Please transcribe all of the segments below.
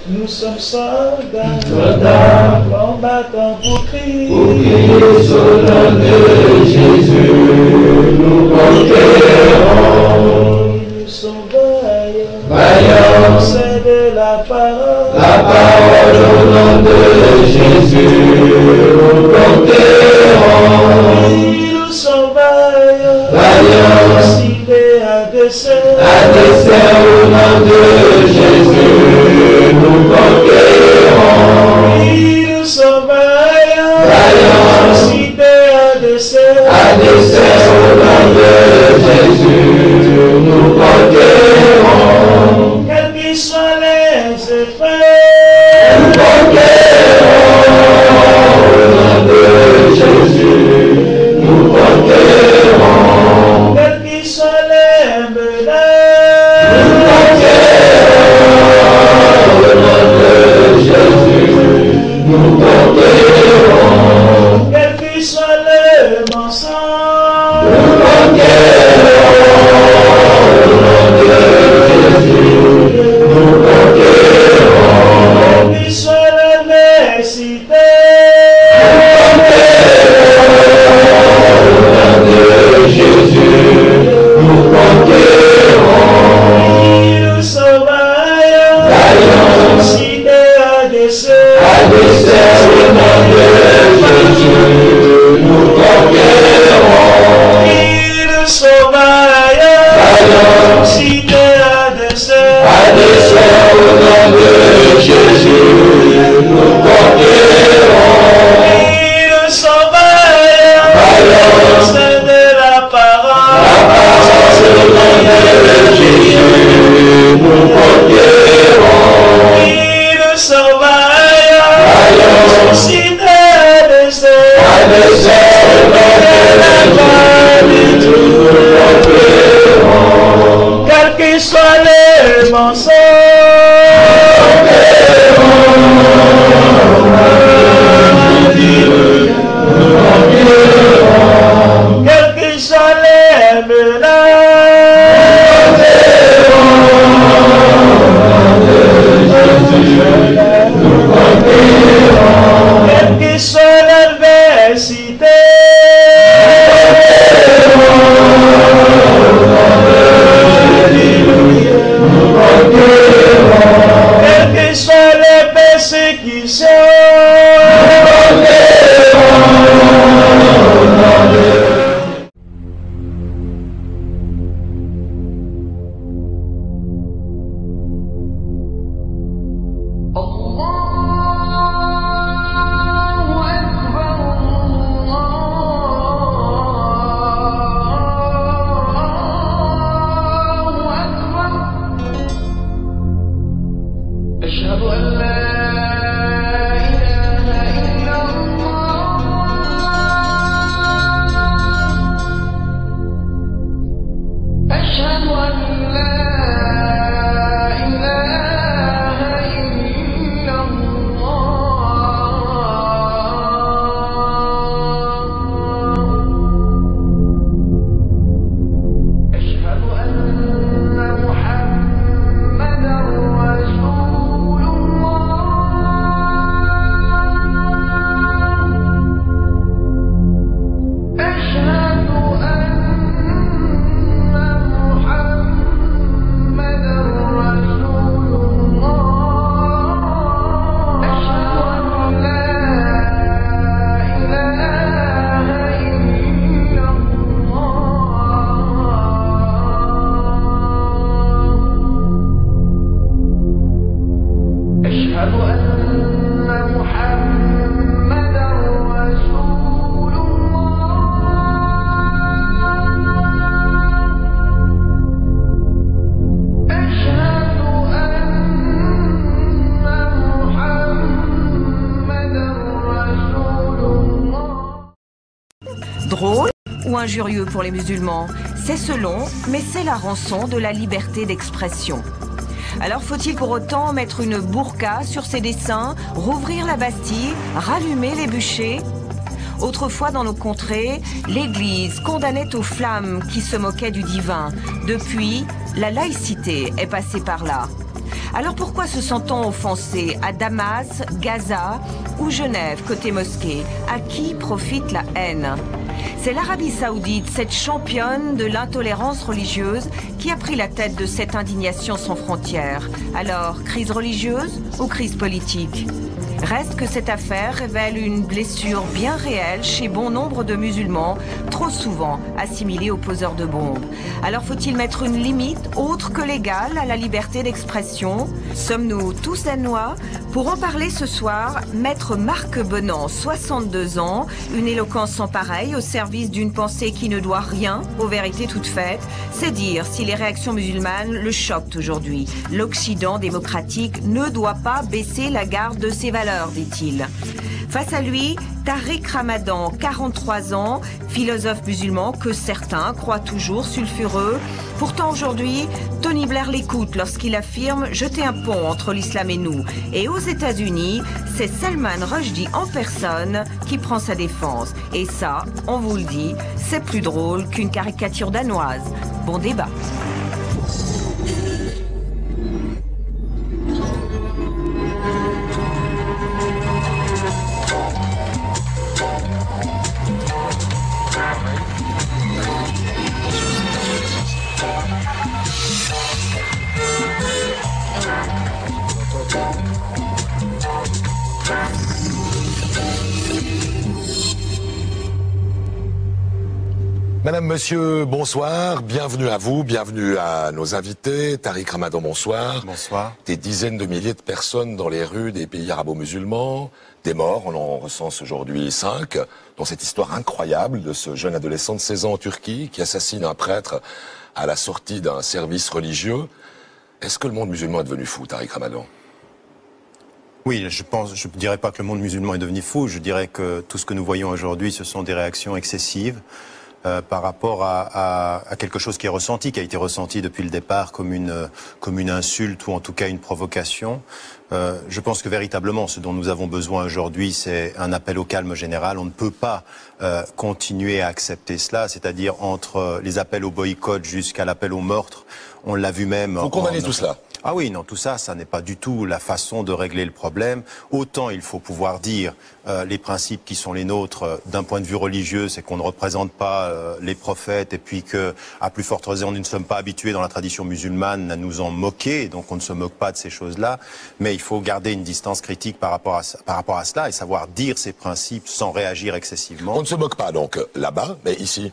Nous sommes soldats, combattants pour Christ. Pour Christ, au nom de Jésus, nous conquérons. Nous sommes vaillants, Vaillants, c'est de la parole. La parole au nom de Jésus, nous conquérons. Nous sommes vaillants, Vaillants, cités à dessein. à dessein au nom de Jésus, nous conquérons. Nous sommes vaillants, Vaillants, cités à dessein. à dessein au nom de Jésus, nous conquérons. Quels qu'ils soient les effets, Nous conquérons au nom de Jésus, nous conquérons. quels qu'ils soient les menaces, Nous conquérons au nom de Jésus, nous conquérons. quels qu'ils soient les mensonges, Nous conquérons au nom de Jésus, nous conquérons. quels qu'ils soient l'adversité, Jésus, nous conquérons. nous sommes vaillants, Vaillants, cités à dessein. à dessein au nom de Jésus, nous conquérons. Nous sommes vaillants, Vaillants, cités à dessein. à dessein au nom de Jésus, nous conquérons. Nous sommes vaillants, Vaillants, c'est de la la parole. parole au nom de Jésus, nous conquérons. Nous sommes vaillants, Vaillants, cités à dessein. à dessein au nom de Jésus, nous conquérons. Quels qu'ils soient les mensonges, quels qu'ils soient les menaces, quels qu'ils soient l'adversité, quelles que soient les persécutions, أشهد أن لا إله إلا الله أشهد أن لا إله إلا الله أشهد أن محمدا رسول الله أشهد أن محمدا رسول الله أشهد أن لا إله إلا الله أشهد أن محمدا رسول الله أشهد أن محمدا رسول الله. Drôle ou injurieux pour les musulmans, c'est selon, mais c'est la rançon de la liberté d'expression. Alors faut-il pour autant mettre une burqa sur ses dessins, rouvrir la Bastille, rallumer les bûchers? Autrefois dans nos contrées, l'Église condamnait aux flammes qui se moquaient du divin. Depuis, la laïcité est passée par là. Alors pourquoi se sent-on offensé à Damas, Gaza ou Genève, côté mosquée? À qui profite la haine? C'est l'Arabie Saoudite, cette championne de l'intolérance religieuse, qui a pris la tête de cette indignation sans frontières. Alors, crise religieuse ou crise politique? Reste que cette affaire révèle une blessure bien réelle chez bon nombre de musulmans, trop souvent assimilés aux poseurs de bombes. Alors faut-il mettre une limite autre que légale à la liberté d'expression? Sommes-nous tous danois? Pour en parler ce soir, maître Marc Benant, 62 ans, une éloquence sans pareille au service d'une pensée qui ne doit rien aux vérités toutes faites. C'est dire si les réactions musulmanes le choquent aujourd'hui. L'Occident démocratique ne doit pas baisser la garde de ses valeurs, dit-il. Face à lui, Tariq Ramadan, 43 ans, philosophe musulman que certains croient toujours sulfureux. Pourtant aujourd'hui, Tony Blair l'écoute lorsqu'il affirme jeter un pont entre l'islam et nous. Et aux États-Unis, c'est Salman Rushdie en personne qui prend sa défense. Et ça, on vous le dit, c'est plus drôle qu'une caricature danoise. Bon débat. Madame, monsieur, bonsoir, bienvenue à vous, bienvenue à nos invités. Tariq Ramadan, bonsoir. Bonsoir. Des dizaines de milliers de personnes dans les rues des pays arabo-musulmans, des morts, on en recense aujourd'hui 5, dans cette histoire incroyable de ce jeune adolescent de 16 ans en Turquie qui assassine un prêtre à la sortie d'un service religieux. Est-ce que le monde musulman est devenu fou, Tariq Ramadan? Oui, je ne dirais pas que le monde musulman est devenu fou, je dirais que tout ce que nous voyons aujourd'hui, ce sont des réactions excessives. Par rapport à quelque chose qui est ressenti, qui a été ressenti depuis le départ comme une insulte ou en tout cas une provocation. Je pense que véritablement ce dont nous avons besoin aujourd'hui, c'est un appel au calme général. On ne peut pas continuer à accepter cela, c'est-à-dire entre les appels au boycott jusqu'à l'appel au meurtre. On l'a vu même... Vous condamnez tout cela? Ah oui, non, tout ça, ça n'est pas du tout la façon de régler le problème. Autant il faut pouvoir dire les principes qui sont les nôtres d'un point de vue religieux, c'est qu'on ne représente pas les prophètes et puis que, à plus forte raison, nous ne sommes pas habitués dans la tradition musulmane à nous en moquer, donc on ne se moque pas de ces choses-là. Mais il faut garder une distance critique par rapport à cela et savoir dire ces principes sans réagir excessivement. On ne se moque pas donc là-bas, mais ici?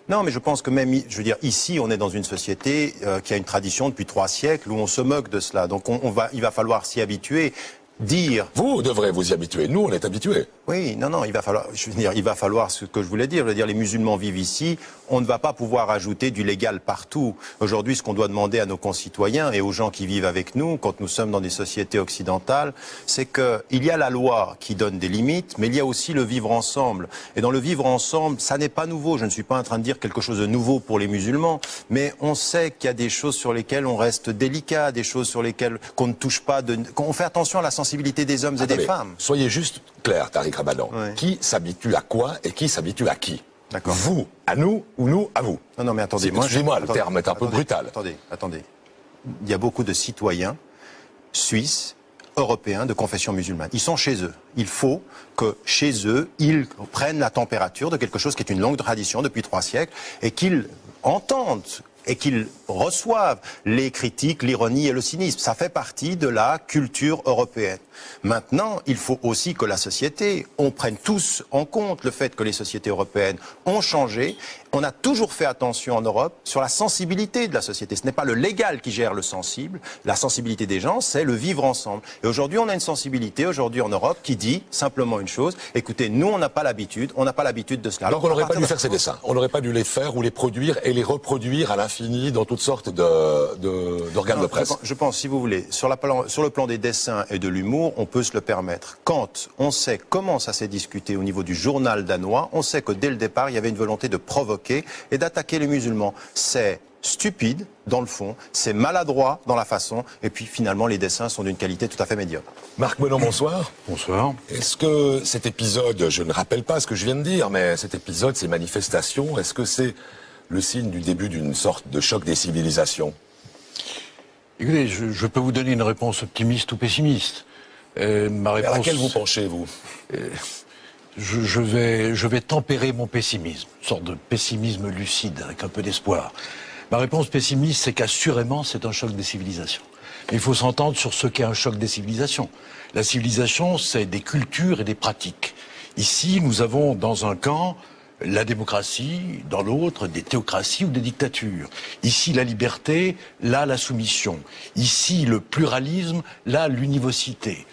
Non, mais je pense que même, je veux dire, ici, on est dans une société qui a une tradition depuis 3 siècles où on se moque de cela. Donc il va falloir s'y habituer. Dire... Vous devrez vous y habituer. Nous, on est habitués. Oui, non, il va falloir ce que je voulais dire. Je veux dire, les musulmans vivent ici. On ne va pas pouvoir ajouter du légal partout. Aujourd'hui, ce qu'on doit demander à nos concitoyens et aux gens qui vivent avec nous, quand nous sommes dans des sociétés occidentales, c'est qu'il y a la loi qui donne des limites, mais il y a aussi le vivre ensemble. Et dans le vivre ensemble, ça n'est pas nouveau. Je ne suis pas en train de dire quelque chose de nouveau pour les musulmans, mais on sait qu'il y a des choses sur lesquelles on reste délicat, des choses sur lesquelles qu'on ne touche pas, qu'on fait attention à la sensibilité des hommes et des femmes. Soyez juste clair, Tariq Ramadan. Oui. Qui s'habitue à quoi et qui s'habitue à qui? D'accord. Vous à nous ou nous à vous? Non, mais attendez. Excusez-moi, le terme est un peu brutal. Attendez. Il y a beaucoup de citoyens suisses, européens de confession musulmane. Ils sont chez eux. Il faut que chez eux, ils prennent la température de quelque chose qui est une longue tradition depuis 3 siècles et qu'ils entendent et qu'ils reçoivent les critiques, l'ironie et le cynisme. Ça fait partie de la culture européenne. Maintenant, il faut aussi que la société, on prenne tous en compte le fait que les sociétés européennes ont changé. On a toujours fait attention en Europe sur la sensibilité de la société. Ce n'est pas le légal qui gère le sensible. La sensibilité des gens, c'est le vivre ensemble. Et aujourd'hui, on a une sensibilité, aujourd'hui en Europe, qui dit simplement une chose. Écoutez, nous, on n'a pas l'habitude de cela. Alors on n'aurait pas dû faire ces dessins. On n'aurait pas dû les faire ou les produire et les reproduire à l'infini dans toutes sortes d'organes de presse. Je pense, si vous voulez, sur le plan des dessins et de l'humour, on peut se le permettre. Quand on sait comment ça s'est discuté au niveau du journal danois, on sait que dès le départ, il y avait une volonté de provoquer et d'attaquer les musulmans. C'est stupide dans le fond, c'est maladroit dans la façon, et puis finalement les dessins sont d'une qualité tout à fait médiocre. Marc Benant, bonsoir. Bonsoir. Est-ce que cet épisode, je ne rappelle pas ce que je viens de dire, mais cet épisode, ces manifestations, est-ce que c'est le signe du début d'une sorte de choc des civilisations? Écoutez, je peux vous donner une réponse optimiste ou pessimiste. Ma réponse, à laquelle vous penchez, vous? Je vais tempérer mon pessimisme, une sorte de pessimisme lucide, avec un peu d'espoir. Ma réponse pessimiste, c'est qu'assurément, c'est un choc des civilisations. Mais il faut s'entendre sur ce qu'est un choc des civilisations. La civilisation, c'est des cultures et des pratiques. Ici, nous avons dans un camp la démocratie, dans l'autre, des théocraties ou des dictatures. Ici, la liberté, là, la soumission. Ici, le pluralisme, là, l'univocité.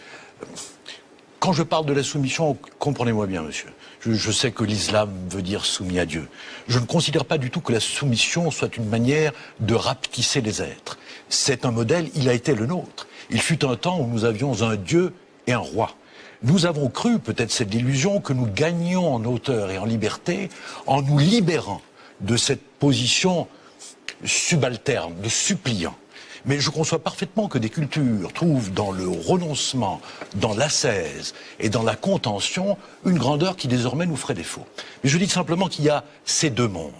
Quand je parle de la soumission, comprenez-moi bien, monsieur. Je sais que l'islam veut dire soumis à Dieu. Je ne considère pas du tout que la soumission soit une manière de rapetisser les êtres. C'est un modèle, il a été le nôtre. Il fut un temps où nous avions un Dieu et un roi. Nous avons cru, peut-être c'est de l'illusion, que nous gagnions en hauteur et en liberté en nous libérant de cette position subalterne, de suppliant. Mais je conçois parfaitement que des cultures trouvent dans le renoncement, dans l'ascèse et dans la contention une grandeur qui désormais nous ferait défaut. Mais je dis simplement qu'il y a ces deux mondes.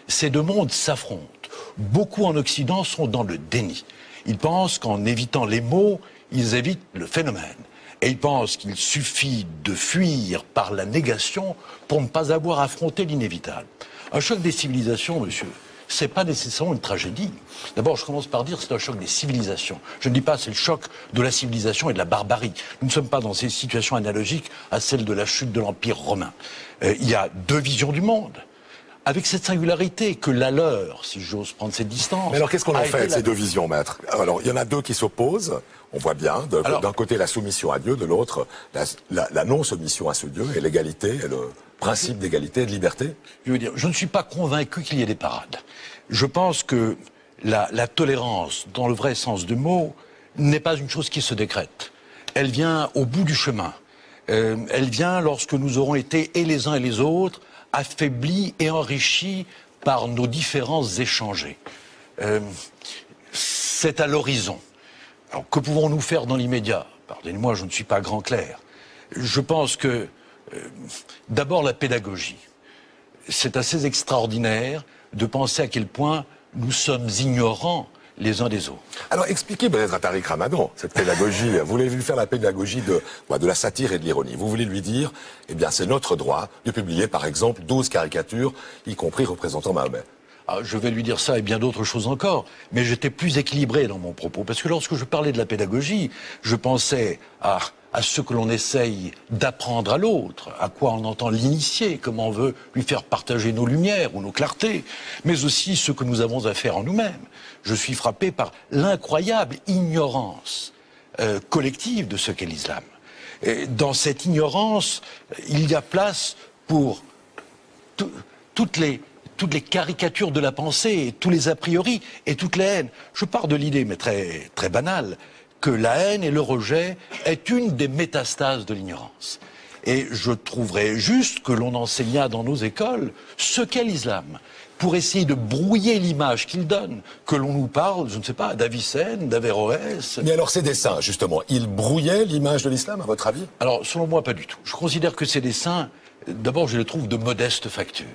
Ces deux mondes s'affrontent. Beaucoup en Occident sont dans le déni. Ils pensent qu'en évitant les mots, ils évitent le phénomène. Et ils pensent qu'il suffit de fuir par la négation pour ne pas avoir affronté l'inévitable. Un choc des civilisations, monsieur, c'est pas nécessairement une tragédie. D'abord, je commence par dire que c'est un choc des civilisations. Je ne dis pas c'est le choc de la civilisation et de la barbarie. Nous ne sommes pas dans ces situations analogiques à celles de la chute de l'Empire romain. Il y a deux visions du monde, avec cette singularité que la leur, si j'ose prendre cette distance... Mais alors qu'est-ce qu'on en fait avec ces deux visions, maître? Alors il y en a deux qui s'opposent, on voit bien, d'un côté la soumission à Dieu, de l'autre la non-soumission à ce Dieu, et l'égalité, et le principe d'égalité et de liberté. Je veux dire, je ne suis pas convaincu qu'il y ait des parades. Je pense que la tolérance, dans le vrai sens du mot, n'est pas une chose qui se décrète. Elle vient au bout du chemin. Elle vient lorsque nous aurons été, et les uns et les autres, affaiblis et enrichis par nos différences échangées. C'est à l'horizon. Alors, que pouvons-nous faire dans l'immédiat? Pardonnez-moi, je ne suis pas grand clerc. Je pense que, d'abord, la pédagogie. C'est assez extraordinaire de penser à quel point nous sommes ignorants les uns des autres. Alors expliquez peut-être à Tariq Ramadan cette pédagogie. Vous voulez lui faire la pédagogie de la satire et de l'ironie. Vous voulez lui dire, eh bien c'est notre droit de publier par exemple 12 caricatures, y compris représentant Mahomet. Ah, je vais lui dire ça et bien d'autres choses encore, mais j'étais plus équilibré dans mon propos, parce que lorsque je parlais de la pédagogie, je pensais à ce que l'on essaye d'apprendre à l'autre, à quoi on entend l'initier, comment on veut lui faire partager nos lumières ou nos clartés, mais aussi ce que nous avons à faire en nous-mêmes. Je suis frappé par l'incroyable ignorance collective de ce qu'est l'islam. Et dans cette ignorance, il y a place pour toutes les caricatures de la pensée, tous les a priori et toute la haine. Je pars de l'idée, mais très, très banale, que la haine et le rejet est une des métastases de l'ignorance. Et je trouverais juste que l'on enseignât dans nos écoles ce qu'est l'islam, pour essayer de brouiller l'image qu'il donne, que l'on nous parle, je ne sais pas, d'Avicenne, d'Averroès. Mais alors ces dessins, justement, ils brouillaient l'image de l'islam, à votre avis? Alors, selon moi, pas du tout. Je considère que ces dessins, d'abord, je les trouve de modeste facture.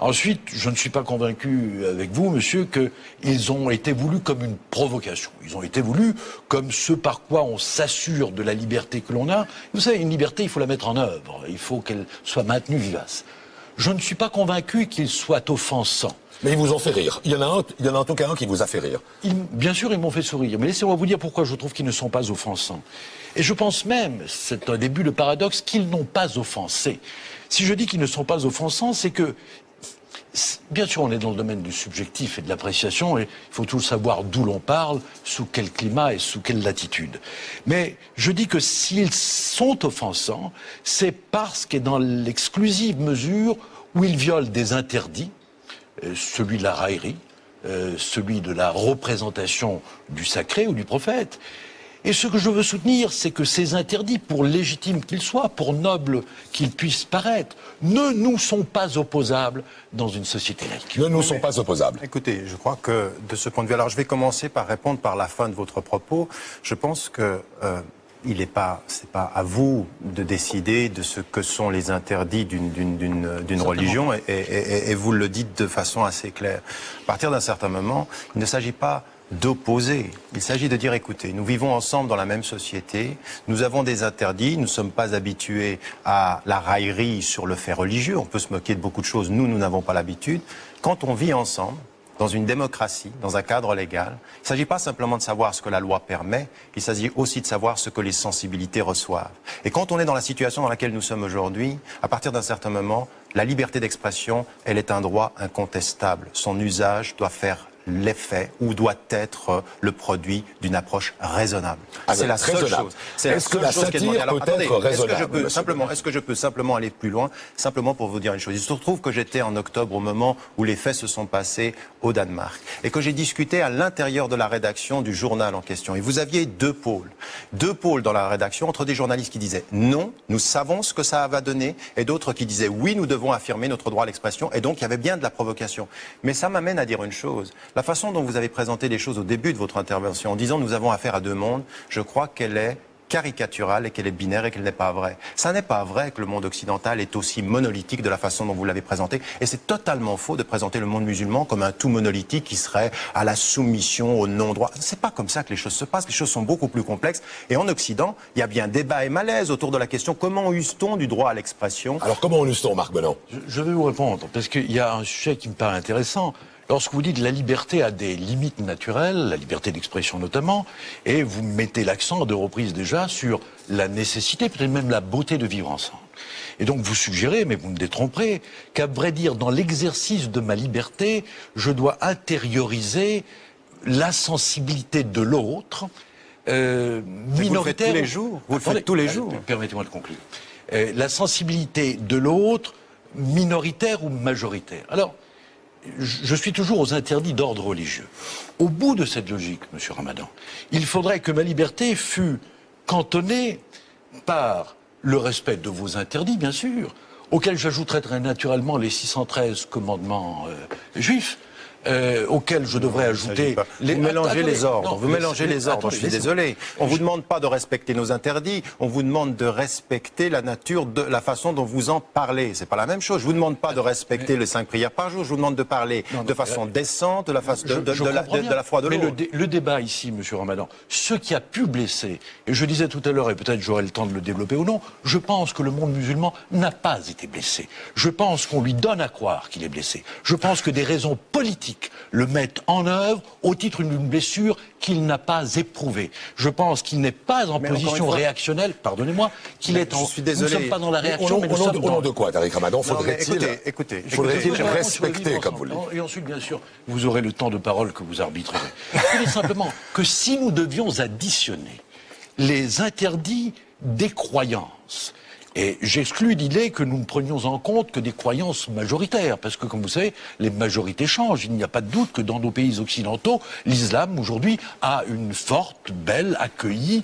Ensuite, je ne suis pas convaincu avec vous, monsieur, qu'ils ont été voulus comme une provocation. Ils ont été voulus comme ce par quoi on s'assure de la liberté que l'on a. Vous savez, une liberté, il faut la mettre en œuvre. Il faut qu'elle soit maintenue vivace. Je ne suis pas convaincu qu'ils soient offensants. Mais ils vous ont fait rire. Il y en a en tout cas un qui vous a fait rire. Bien sûr, ils m'ont fait sourire. Mais laissez-moi vous dire pourquoi je trouve qu'ils ne sont pas offensants. Et je pense même, c'est un début de paradoxe, qu'ils n'ont pas offensé. Si je dis qu'ils ne sont pas offensants, c'est que bien sûr, on est dans le domaine du subjectif et de l'appréciation, et il faut toujours savoir d'où l'on parle, sous quel climat et sous quelle latitude. Mais je dis que s'ils sont offensants, c'est parce qu'est dans l'exclusive mesure où ils violent des interdits, celui de la raillerie, celui de la représentation du sacré ou du prophète. Et ce que je veux soutenir, c'est que ces interdits, pour légitimes qu'ils soient, pour nobles qu'ils puissent paraître, ne nous sont pas opposables dans une société laïque. Ne nous sont pas opposables. Écoutez, je crois que de ce point de vue, alors je vais commencer par répondre par la fin de votre propos. Je pense que c'est pas à vous de décider de ce que sont les interdits d'une religion, et vous le dites de façon assez claire. À partir d'un certain moment, il ne s'agit pas d'opposer. Il s'agit de dire, écoutez, nous vivons ensemble dans la même société, nous avons des interdits, nous ne sommes pas habitués à la raillerie sur le fait religieux, on peut se moquer de beaucoup de choses, nous n'avons pas l'habitude. Quand on vit ensemble, dans une démocratie, dans un cadre légal, il ne s'agit pas simplement de savoir ce que la loi permet, il s'agit aussi de savoir ce que les sensibilités reçoivent. Et quand on est dans la situation dans laquelle nous sommes aujourd'hui, à partir d'un certain moment, la liberté d'expression, elle est un droit incontestable. Son usage doit faire l'effet ou doit être le produit d'une approche raisonnable. C'est la seule chose. Est-ce que la satire peut être raisonnable? Est-ce que je peux simplement aller plus loin, simplement pour vous dire une chose. Il se trouve que j'étais en octobre au moment où les faits se sont passés au Danemark et que j'ai discuté à l'intérieur de la rédaction du journal en question. Et vous aviez deux pôles dans la rédaction entre des journalistes qui disaient non, nous savons ce que ça va donner, et d'autres qui disaient oui, nous devons affirmer notre droit à l'expression. Et donc il y avait bien de la provocation. Mais ça m'amène à dire une chose. La façon dont vous avez présenté les choses au début de votre intervention, en disant nous avons affaire à deux mondes, je crois qu'elle est caricaturale et qu'elle est binaire et qu'elle n'est pas vraie. Ça n'est pas vrai que le monde occidental est aussi monolithique de la façon dont vous l'avez présenté. Et c'est totalement faux de présenter le monde musulman comme un tout monolithique qui serait à la soumission, au non-droit. C'est pas comme ça que les choses se passent. Les choses sont beaucoup plus complexes. Et en Occident, il y a bien débat et malaise autour de la question comment use-t-on du droit à l'expression? Alors comment use-t-on, Marc Benon? Je vais vous répondre, parce qu'il y a un sujet qui me paraît intéressant. Lorsque vous dites la liberté a des limites naturelles, la liberté d'expression notamment, et vous mettez l'accent à deux reprises déjà sur la nécessité, peut-être même la beauté de vivre ensemble. Et donc vous suggérez, mais vous me détromperez, qu'à vrai dire, dans l'exercice de ma liberté, je dois intérioriser la sensibilité de l'autre, minoritaire. Vous le faites tous les jours. Vous le faites tous les jours. Permettez-moi de conclure. La sensibilité de l'autre, minoritaire ou majoritaire. Alors, je suis toujours aux interdits d'ordre religieux. Au bout de cette logique, Monsieur Ramadan, il faudrait que ma liberté fût cantonnée par le respect de vos interdits, bien sûr, auxquels j'ajouterais très naturellement les 613 commandements juifs, auxquels je devrais ajouter... Vous mélangez les ordres, vous mélangez les ordres, je suis désolé. On ne vous demande pas de respecter nos interdits, on vous demande de respecter la nature de la façon dont vous en parlez. C'est pas la même chose. Je vous demande pas de respecter les 5 prières par jour, je vous demande de parler de façon décente, de la foi de l'autre. Mais le débat ici, Monsieur Ramadan, ce qui a pu blesser, et je disais tout à l'heure, et peut-être j'aurai le temps de le développer ou non, je pense que le monde musulman n'a pas été blessé. Je pense qu'on lui donne à croire qu'il est blessé. Je pense que des raisons politiques le mettent en œuvre au titre d'une blessure qu'il n'a pas éprouvée. Je pense qu'il n'est pas en position réactionnelle, pardonnez-moi, qu'il est en... Je suis désolé. Nous ne sommes pas dans la réaction, mais nous sommes dans... Au nom de quoi, Tariq Ramadan, faudrait-il respecter, comme vous le dites? Et ensuite, bien sûr, vous aurez le temps de parole que vous arbitrerez. Je dis simplement que si nous devions additionner les interdits des croyances, et j'exclus l'idée que nous ne prenions en compte que des croyances majoritaires, parce que, comme vous savez, les majorités changent. Il n'y a pas de doute que dans nos pays occidentaux, l'islam, aujourd'hui, a une forte, belle, accueillie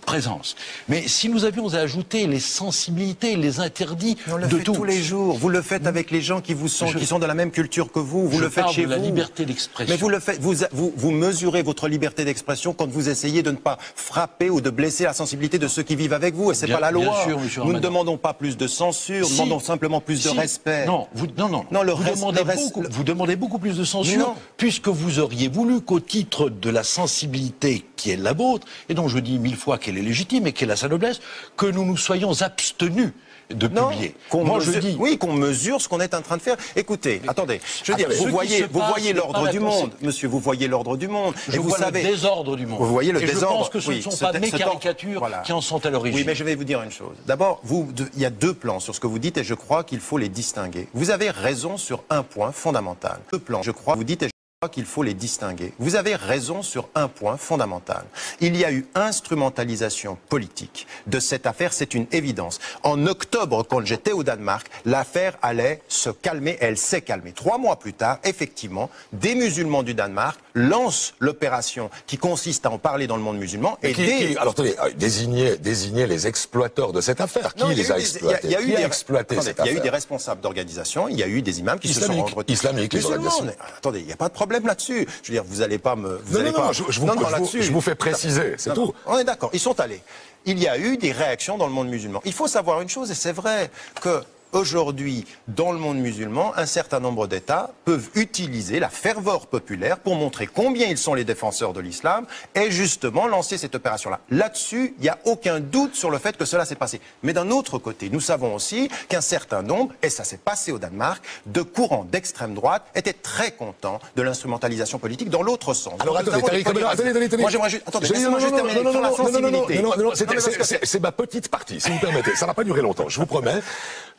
présence. Mais si nous avions à ajouter les sensibilités, les interdits on le de fait tous les jours. Vous le faites avec les gens qui sont de la même culture que vous. Vous le faites chez vous. Je parle de la liberté d'expression. Mais vous le faites. Vous mesurez votre liberté d'expression quand vous essayez de ne pas frapper ou de blesser la sensibilité de ceux qui vivent avec vous. Et c'est pas la loi. Bien sûr, nous ne demandons pas plus de censure, nous demandons simplement plus de respect. Non, vous demandez beaucoup plus de censure, puisque vous auriez voulu qu'au titre de la sensibilité qui est la vôtre, et dont je dis 1000 fois qu'elle est légitime et qu'elle a sa noblesse, que nous nous soyons abstenus de publier. Oui, qu'on mesure ce qu'on est en train de faire. Écoutez, attendez, je veux dire, vous voyez l'ordre du monde, monsieur, vous voyez l'ordre du monde. Je vois le désordre du monde. Vous voyez le désordre. Je pense que ce ne sont pas mes caricatures qui en sont à l'origine. Oui, mais je vais vous dire une chose. D'abord, il y a deux plans sur ce que vous dites et je crois qu'il faut les distinguer. Vous avez raison sur un point fondamental. Deux plans, je crois, vous dites et qu'il faut les distinguer. Vous avez raison sur un point fondamental. Il y a eu instrumentalisation politique de cette affaire, c'est une évidence. En octobre, quand j'étais au Danemark, l'affaire allait se calmer, elle s'est calmée. 3 mois plus tard, effectivement, des musulmans du Danemark lancent l'opération qui consiste à en parler dans le monde musulman. Alors attendez, désigner les exploiteurs de cette affaire. Qui les a exploités? Qui a exploité cette affaire? Il y a eu des responsables d'organisation, il y a eu des imams qui se sont rendus... Islamiques, les organisations. Attendez, il n'y a pas de problème là-dessus. Je veux dire, vous n'allez pas me... Je vous fais préciser, c'est tout. On est d'accord, ils sont allés. Il y a eu des réactions dans le monde musulman. Il faut savoir une chose, et c'est vrai que aujourd'hui, dans le monde musulman, un certain nombre d'États peuvent utiliser la ferveur populaire pour montrer combien ils sont les défenseurs de l'islam et justement lancer cette opération-là. Là-dessus, il n'y a aucun doute sur le fait que cela s'est passé. Mais d'un autre côté, nous savons aussi qu'un certain nombre, et ça s'est passé au Danemark, de courants d'extrême droite étaient très contents de l'instrumentalisation politique dans l'autre sens. Alors attendez, attendez. Moi j'aimerais juste... Attendez, laissez-moi juste terminer sur la sensibilité. Non, c'est ma petite partie, si vous permettez. Ça va pas durer longtemps, je vous promets.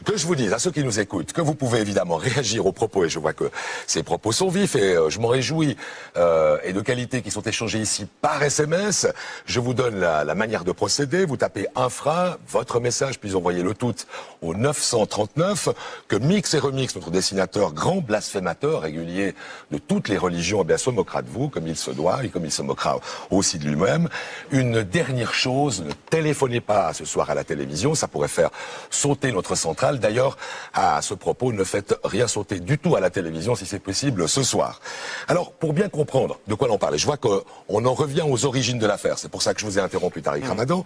Que je vous dise à ceux qui nous écoutent que vous pouvez évidemment réagir aux propos, et je vois que ces propos sont vifs et je m'en réjouis, et de qualité, qui sont échangés ici par SMS. Je vous donne la manière de procéder. Vous tapez infra, votre message, puis envoyez le tout au 939, que Mix et Remix, notre dessinateur, grand blasphémateur régulier de toutes les religions, eh bien, se moquera de vous, comme il se doit, et comme il se moquera aussi de lui-même. Une dernière chose, ne téléphonez pas ce soir à la télévision, ça pourrait faire sauter notre centrale. D'ailleurs, à ce propos, ne faites rien sauter du tout à la télévision, si c'est possible, ce soir. Alors, pour bien comprendre de quoi l'on parle, et je vois qu'on en revient aux origines de l'affaire, c'est pour ça que je vous ai interrompu, Tariq Ramadan.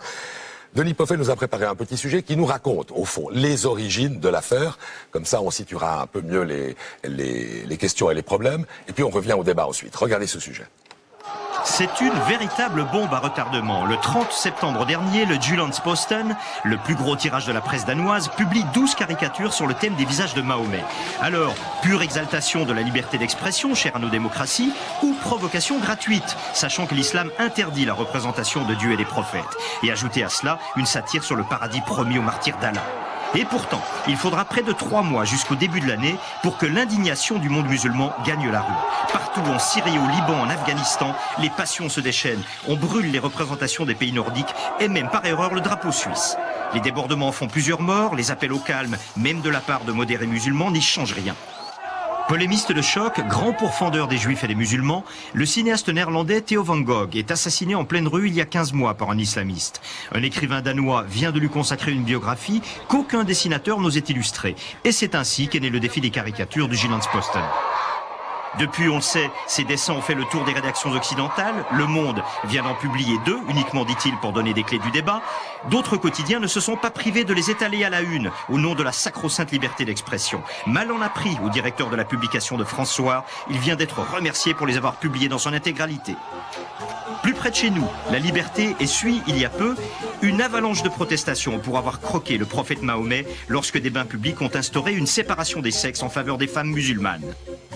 Denis Poffet nous a préparé un petit sujet qui nous raconte, au fond, les origines de l'affaire. Comme ça, on situera un peu mieux les questions et les problèmes. Et puis, on revient au débat ensuite. Regardez ce sujet. C'est une véritable bombe à retardement. Le 30 septembre dernier, le Jyllands-Posten, le plus gros tirage de la presse danoise, publie 12 caricatures sur le thème des visages de Mahomet. Alors, pure exaltation de la liberté d'expression, chère à nos démocraties, ou provocation gratuite, sachant que l'islam interdit la représentation de Dieu et des prophètes. Et ajouter à cela une satire sur le paradis promis aux martyrs d'Allah. Et pourtant, il faudra près de 3 mois jusqu'au début de l'année pour que l'indignation du monde musulman gagne la rue. Partout en Syrie, au Liban, en Afghanistan, les passions se déchaînent. On brûle les représentations des pays nordiques et même par erreur le drapeau suisse. Les débordements font plusieurs morts, les appels au calme, même de la part de modérés musulmans, n'y changent rien. Polémiste de choc, grand pourfendeur des juifs et des musulmans, le cinéaste néerlandais Theo van Gogh est assassiné en pleine rue il y a 15 mois par un islamiste. Un écrivain danois vient de lui consacrer une biographie qu'aucun dessinateur n'osait illustrer. Et c'est ainsi qu'est né le défi des caricatures du Jyllands-Posten. Depuis, on le sait, ces dessins ont fait le tour des rédactions occidentales. Le Monde vient d'en publier 2, uniquement, dit-il, pour donner des clés du débat. D'autres quotidiens ne se sont pas privés de les étaler à la une, au nom de la sacro-sainte liberté d'expression. Mal en a pris au directeur de la publication de François. Il vient d'être remercié pour les avoir publiés dans son intégralité. Plus près de chez nous, la Liberté essuie, il y a peu, une avalanche de protestations pour avoir croqué le prophète Mahomet lorsque des bains publics ont instauré une séparation des sexes en faveur des femmes musulmanes.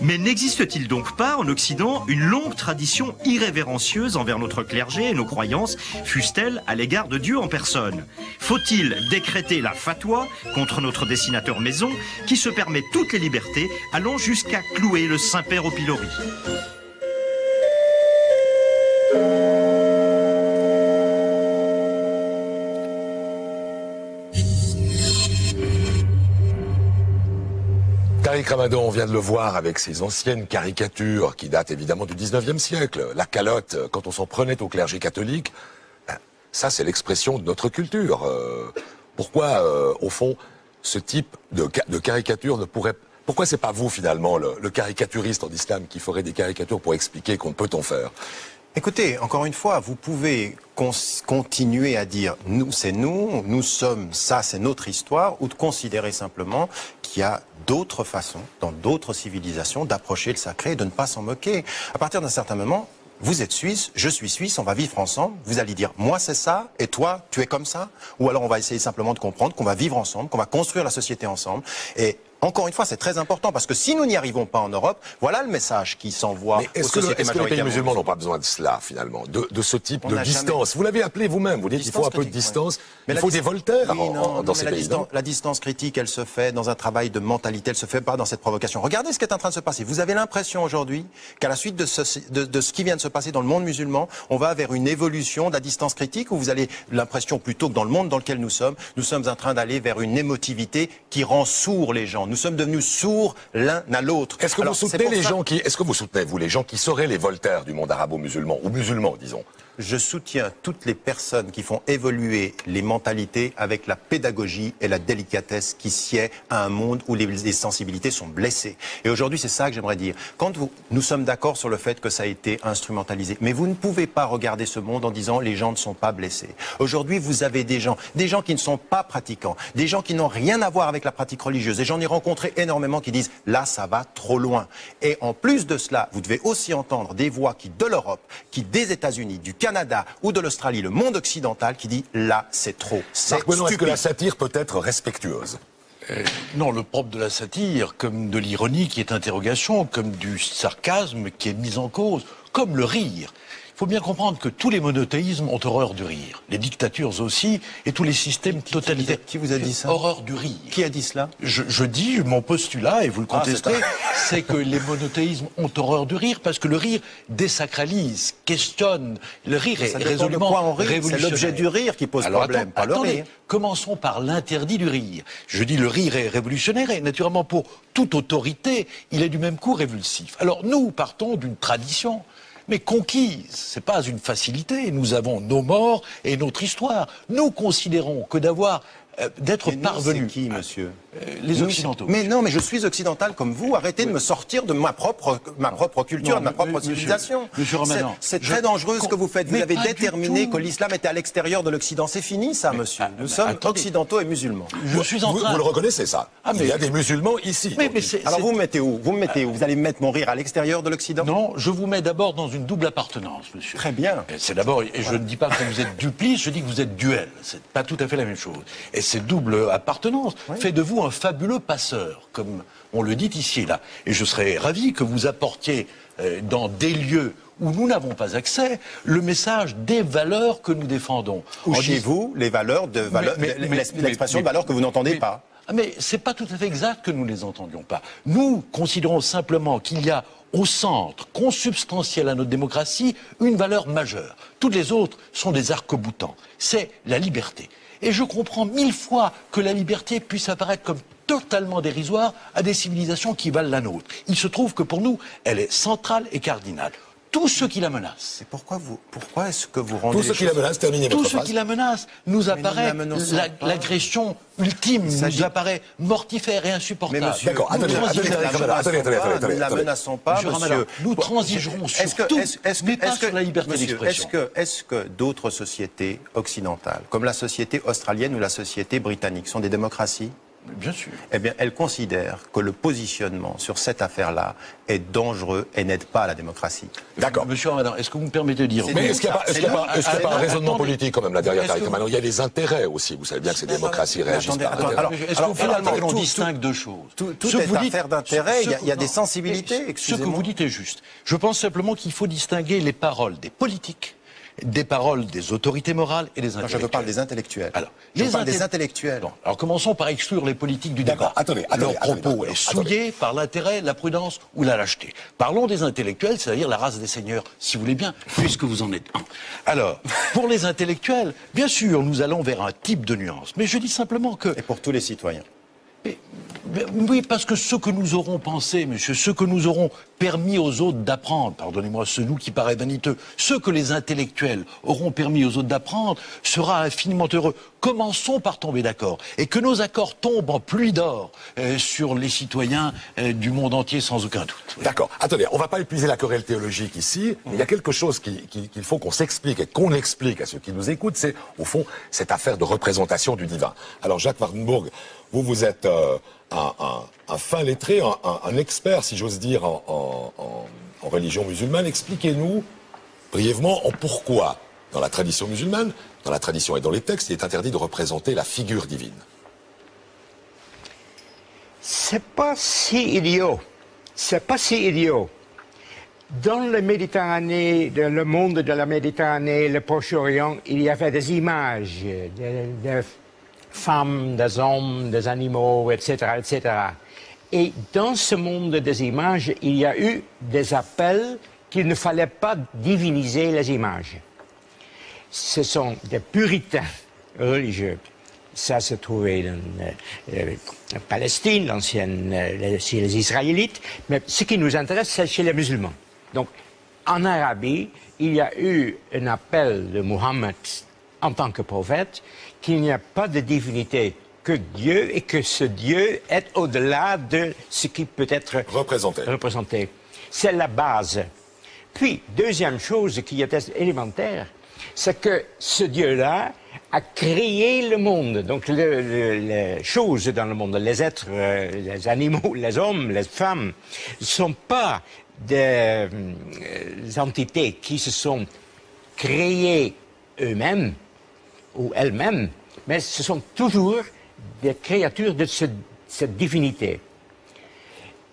Mais n'existe-t-il donc pas en Occident une longue tradition irrévérencieuse envers notre clergé et nos croyances, fussent-elles à l'égard de Dieu en personne? Faut-il décréter la fatwa contre notre dessinateur maison qui se permet toutes les libertés allant jusqu'à clouer le Saint-Père au pilori? Tariq Ramadan, on vient de le voir avec ces anciennes caricatures qui datent évidemment du 19e siècle. La calotte, quand on s'en prenait au clergé catholique, ça c'est l'expression de notre culture. Pourquoi, au fond, ce type de caricature ne pourrait... Pourquoi c'est pas vous finalement, le caricaturiste en islam, qui ferait des caricatures pour expliquer qu'on peut-on faire? Écoutez, encore une fois, vous pouvez continuer à dire « nous, c'est nous sommes, ça, c'est notre histoire » ou de considérer simplement qu'il y a d'autres façons, dans d'autres civilisations, d'approcher le sacré et de ne pas s'en moquer. À partir d'un certain moment, vous êtes suisse, je suis suisse, on va vivre ensemble. Vous allez dire « moi, c'est ça, et toi, tu es comme ça » ou alors on va essayer simplement de comprendre qu'on va vivre ensemble, qu'on va construire la société ensemble. Et encore une fois, c'est très important parce que si nous n'y arrivons pas en Europe, voilà le message qui s'envoie aux sociétés majoritaires. Est-ce que les pays musulmans n'ont pas besoin de cela, finalement, de ce type de distance? Vous l'avez appelé vous-même, vous dites qu'il faut un peu de distance, il faut des Voltaire dans ces pays. La distance critique, elle se fait dans un travail de mentalité, elle se fait pas dans cette provocation. Regardez ce qui est en train de se passer. Vous avez l'impression aujourd'hui qu'à la suite de ce qui vient de se passer dans le monde musulman, on va vers une évolution de la distance critique, ou vous avez l'impression plutôt que dans le monde dans lequel nous sommes en train d'aller vers une émotivité qui rend sourds les gens. Nous sommes devenus sourds l'un à l'autre. Est-ce que vous soutenez les gens qui seraient les Voltaires du monde arabo-musulman, ou musulman, disons? Je soutiens toutes les personnes qui font évoluer les mentalités avec la pédagogie et la délicatesse qui sied à un monde où les sensibilités sont blessées. Et aujourd'hui, c'est ça que j'aimerais dire. Nous sommes d'accord sur le fait que ça a été instrumentalisé, mais vous ne pouvez pas regarder ce monde en disant les gens ne sont pas blessés. Aujourd'hui, vous avez des gens qui ne sont pas pratiquants, des gens qui n'ont rien à voir avec la pratique religieuse. Et j'en ai rencontré énormément qui disent là, ça va trop loin. Et en plus de cela, vous devez aussi entendre des voix qui de l'Europe, qui des États-Unis, du Canada ou de l'Australie, le monde occidental, qui dit là, c'est trop. Marc Menon, est-ce que la satire peut être respectueuse? Non, le propre de la satire, comme de l'ironie qui est interrogation, comme du sarcasme qui est mis en cause, comme le rire. Il faut bien comprendre que tous les monothéismes ont horreur du rire. Les dictatures aussi, et tous les systèmes totalitaires. Qui vous a dit ça? Horreur du rire. Qui a dit cela? Je dis, mon postulat, et vous le contestez, c'est que les monothéismes ont horreur du rire, parce que le rire désacralise, questionne. Le rire est résolument révolutionnaire. C'est l'objet du rire qui pose problème, pas le rire. Commençons par l'interdit du rire. Je dis le rire est révolutionnaire, et naturellement pour toute autorité, il est du même coup révulsif. Alors nous partons d'une tradition, mais conquise, c'est pas une facilité. Nous avons nos morts et notre histoire. Nous considérons que d'être parvenu. C'est qui, monsieur? Les Occidentaux. Mais non, mais je suis occidental comme vous. Arrêtez de me sortir de ma propre culture, de ma propre civilisation. Monsieur Ramadan, c'est très dangereux ce que vous faites. Vous avez déterminé que l'islam était à l'extérieur de l'Occident. C'est fini, ça, monsieur. Nous sommes occidentaux et musulmans. Vous le reconnaissez, ça? Il y a des musulmans ici. Alors vous me mettez où? Vous me mettez où? Vous allez mettre mon rire à l'extérieur de l'Occident? Non, je vous mets d'abord dans une double appartenance, monsieur. Très bien. C'est d'abord, et je ne dis pas que vous êtes duplice, je dis que vous êtes duel. C'est pas tout à fait la même chose. Et cette double appartenance fait de vous un fabuleux passeur, comme on le dit ici et là. Et je serais ravi que vous apportiez dans des lieux où nous n'avons pas accès, le message des valeurs que nous défendons. Ou chez vous, les valeurs l'expression de valeurs que vous n'entendez pas. Mais c'est pas tout à fait exact que nous ne les entendions pas. Nous considérons simplement qu'il y a au centre, consubstantiel à notre démocratie, une valeur majeure. Toutes les autres sont des arcs-boutants. C'est la liberté. Et je comprends 1000 fois que la liberté puisse apparaître comme totalement dérisoire à des civilisations qui valent la nôtre. Il se trouve que pour nous, elle est centrale et cardinale. Tous ceux qui la menacent. Et pourquoi est-ce que vous rendez tous ceux qui la menacent, terminez votre phrase. Tous ceux qui la menacent, nous apparaît l'agression ultime, nous apparaît mortifère et insupportable. Mais monsieur, d'accord, attendez, nous ne la menaçons pas, monsieur. Nous transigerons sur tout, mais pas sur la liberté d'expression. Est-ce que d'autres sociétés occidentales, comme la société australienne ou la société britannique, sont des démocraties? Bien sûr. Eh bien, elles considèrent que le positionnement sur cette affaire-là est dangereux et n'aide pas à la démocratie. D'accord. Monsieur Ramadan, est-ce que vous me permettez de dire... Mais est-ce qu'il n'y a pas un raisonnement politique quand même là derrière Tariq Ramadan? Il y a des intérêts aussi. Vous savez bien que ces démocraties réagissent par intérêt. Est-ce que finalement on distingue deux choses? Tout est affaire d'intérêt, il y a des sensibilités, excusez-moi. Ce que vous dites est juste. Je pense simplement qu'il faut distinguer les paroles des politiques, des paroles des autorités morales et des intellectuels. Je parle des intellectuels. Alors, je parle des intellectuels. Bon, alors commençons par exclure les politiques du débat. Leur propos est souillé par l'intérêt, la prudence ou la lâcheté. Parlons des intellectuels, c'est-à-dire la race des seigneurs, si vous voulez bien, puisque vous en êtes un. Alors, pour les intellectuels, bien sûr, nous allons vers un type de nuance. Mais je dis simplement que... Et pour tous les citoyens. Oui, parce que ce que nous aurons pensé, monsieur, ce que nous aurons permis aux autres d'apprendre, pardonnez-moi ce nous qui paraît vaniteux, ce que les intellectuels auront permis aux autres d'apprendre sera infiniment heureux. Commençons par tomber d'accord. Et que nos accords tombent en pluie d'or sur les citoyens du monde entier sans aucun doute. Oui. D'accord. Attendez, on ne va pas épuiser la querelle théologique ici, mais il y a quelque chose qu'il faut qu'on s'explique et qu'on explique à ceux qui nous écoutent, c'est au fond cette affaire de représentation du divin. Alors Jacques Wartenburg, vous êtes un fin lettré, un expert, si j'ose dire, en religion musulmane. Expliquez-nous brièvement en pourquoi, dans la tradition musulmane, dans la tradition et dans les textes, il est interdit de représenter la figure divine. C'est pas si idiot. C'est pas si idiot. Dans la Méditerranée, dans le monde de la Méditerranée, le Proche-Orient, il y avait des images de femmes, des hommes, des animaux, etc., etc. Et dans ce monde des images, il y a eu des appels qu'il ne fallait pas diviniser les images. Ce sont des puritains religieux. Ça se trouvait en Palestine, l'ancienne, chez les Israélites, mais ce qui nous intéresse, c'est chez les musulmans. Donc, en Arabie, il y a eu un appel de Mohammed en tant que prophète qu'il n'y a pas de divinité que Dieu et que ce Dieu est au-delà de ce qui peut être représenté. C'est la base. Puis, deuxième chose qui est élémentaire, c'est que ce Dieu-là a créé le monde. Donc, les choses dans le monde, les êtres, les animaux, les hommes, les femmes, ne sont pas des entités qui se sont créées eux-mêmes ou elles-mêmes, mais ce sont toujours des créatures de cette divinité.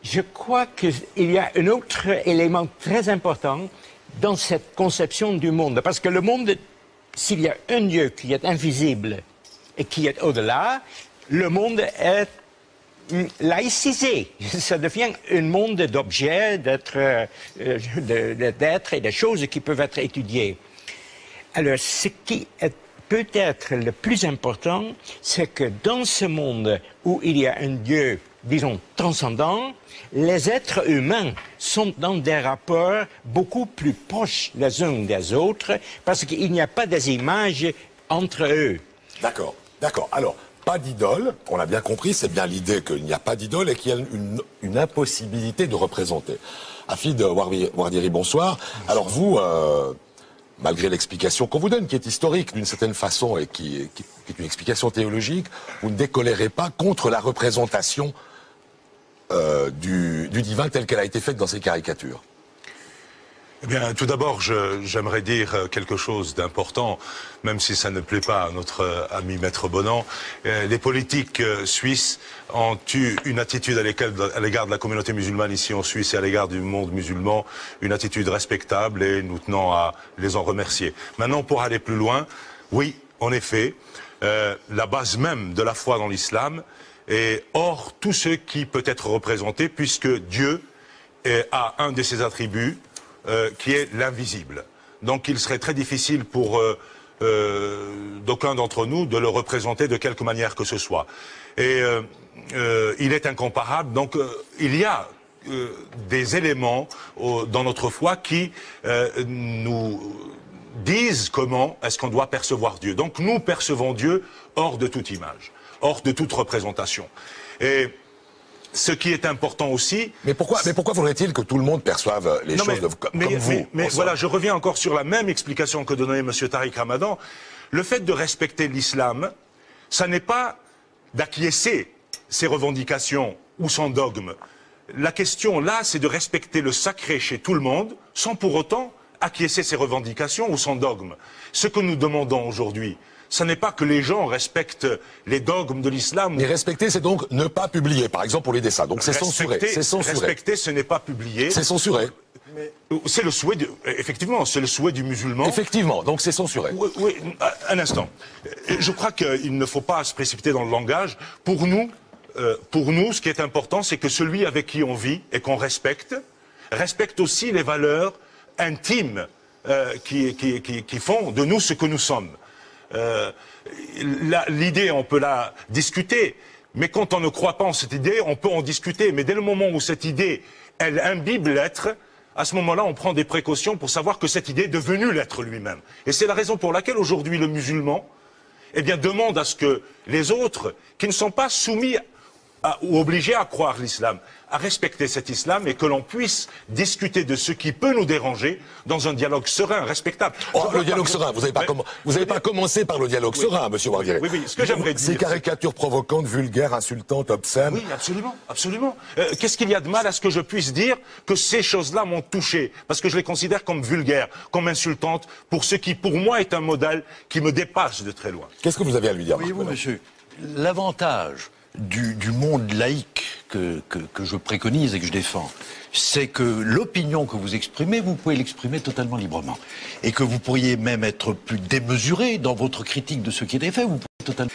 Je crois qu'il y a un autre élément très important dans cette conception du monde, parce que le monde, s'il y a un Dieu qui est invisible et qui est au-delà, le monde est laïcisé. Ça devient un monde d'objets, d'êtres et de choses qui peuvent être étudiées. Alors, ce qui est peut-être le plus important, c'est que dans ce monde où il y a un Dieu, disons, transcendant, les êtres humains sont dans des rapports beaucoup plus proches les uns des autres, parce qu'il n'y a pas des images entre eux. D'accord, d'accord. Alors, pas d'idole, on l'a bien compris, c'est bien l'idée qu'il n'y a pas d'idole et qu'il y a une impossibilité de représenter. Hafid Ouardiri, bonsoir. Alors vous, malgré l'explication qu'on vous donne, qui est historique d'une certaine façon et qui est une explication théologique, vous ne décolérez pas contre la représentation du divin telle qu'elle a été faite dans ces caricatures. Eh bien, tout d'abord, j'aimerais dire quelque chose d'important, même si ça ne plaît pas à notre ami Maître Bonan. Les politiques suisses ont eu une attitude à l'égard de la communauté musulmane ici en Suisse et à l'égard du monde musulman, une attitude respectable et nous tenons à les en remercier. Maintenant, pour aller plus loin, oui, en effet, la base même de la foi dans l'islam est hors tout ce qui peut être représenté, puisque Dieu a un de ses attributs, qui est l'invisible. Donc il serait très difficile pour d'aucuns d'entre nous de le représenter de quelque manière que ce soit. Et il est incomparable, donc il y a des éléments dans notre foi qui nous disent comment est-ce qu'on doit percevoir Dieu. Donc nous percevons Dieu hors de toute image, hors de toute représentation. Et ce qui est important aussi... Mais pourquoi faudrait-il que tout le monde perçoive les choses comme vous? Mais voilà, je reviens encore sur la même explication que donnait M. Tariq Ramadan. Le fait de respecter l'islam, ça n'est pas d'acquiescer ses revendications ou son dogme. La question là, c'est de respecter le sacré chez tout le monde, sans pour autant acquiescer ses revendications ou son dogme. Ce que nous demandons aujourd'hui, ce n'est pas que les gens respectent les dogmes de l'islam. Mais respecter, c'est donc ne pas publier, par exemple pour les dessins. Donc c'est censuré. Respecter, ce n'est pas publier. C'est censuré. C'est le souhait, effectivement, c'est le souhait du musulman. Effectivement, donc c'est censuré. Oui, un instant. Je crois qu'il ne faut pas se précipiter dans le langage. Pour nous, ce qui est important, c'est que celui avec qui on vit et qu'on respecte aussi les valeurs intimes qui font de nous ce que nous sommes. L'idée, on peut la discuter, mais quand on ne croit pas en cette idée, on peut en discuter. Mais dès le moment où cette idée, elle imbibe l'être, à ce moment-là, on prend des précautions pour savoir que cette idée est devenue l'être lui-même. Et c'est la raison pour laquelle aujourd'hui le musulman, eh bien, demande à ce que les autres, qui ne sont pas soumis ou obligés à croire l'islam, à respecter cet islam et que l'on puisse discuter de ce qui peut nous déranger dans un dialogue serein, respectable. Oh, le dialogue serein, vous n'avez pas commencé par le dialogue serein, monsieur Ouardiri. Oui, ce que j'aimerais dire... Ces caricatures provocantes, vulgaires, insultantes, obscènes... Oui, absolument, absolument. Qu'est-ce qu'il y a de mal à ce que je puisse dire que ces choses-là m'ont touché? Parce que je les considère comme vulgaires, comme insultantes, pour ce qui, pour moi, est un modèle qui me dépasse de très loin. Qu'est-ce que vous avez à lui dire, Voyez-vous, monsieur, l'avantage du monde laïque que je préconise et que je défends, c'est que l'opinion que vous exprimez, vous pouvez l'exprimer totalement librement. Et que vous pourriez même être plus démesuré dans votre critique de ce qui est fait, vous pouvez totalement...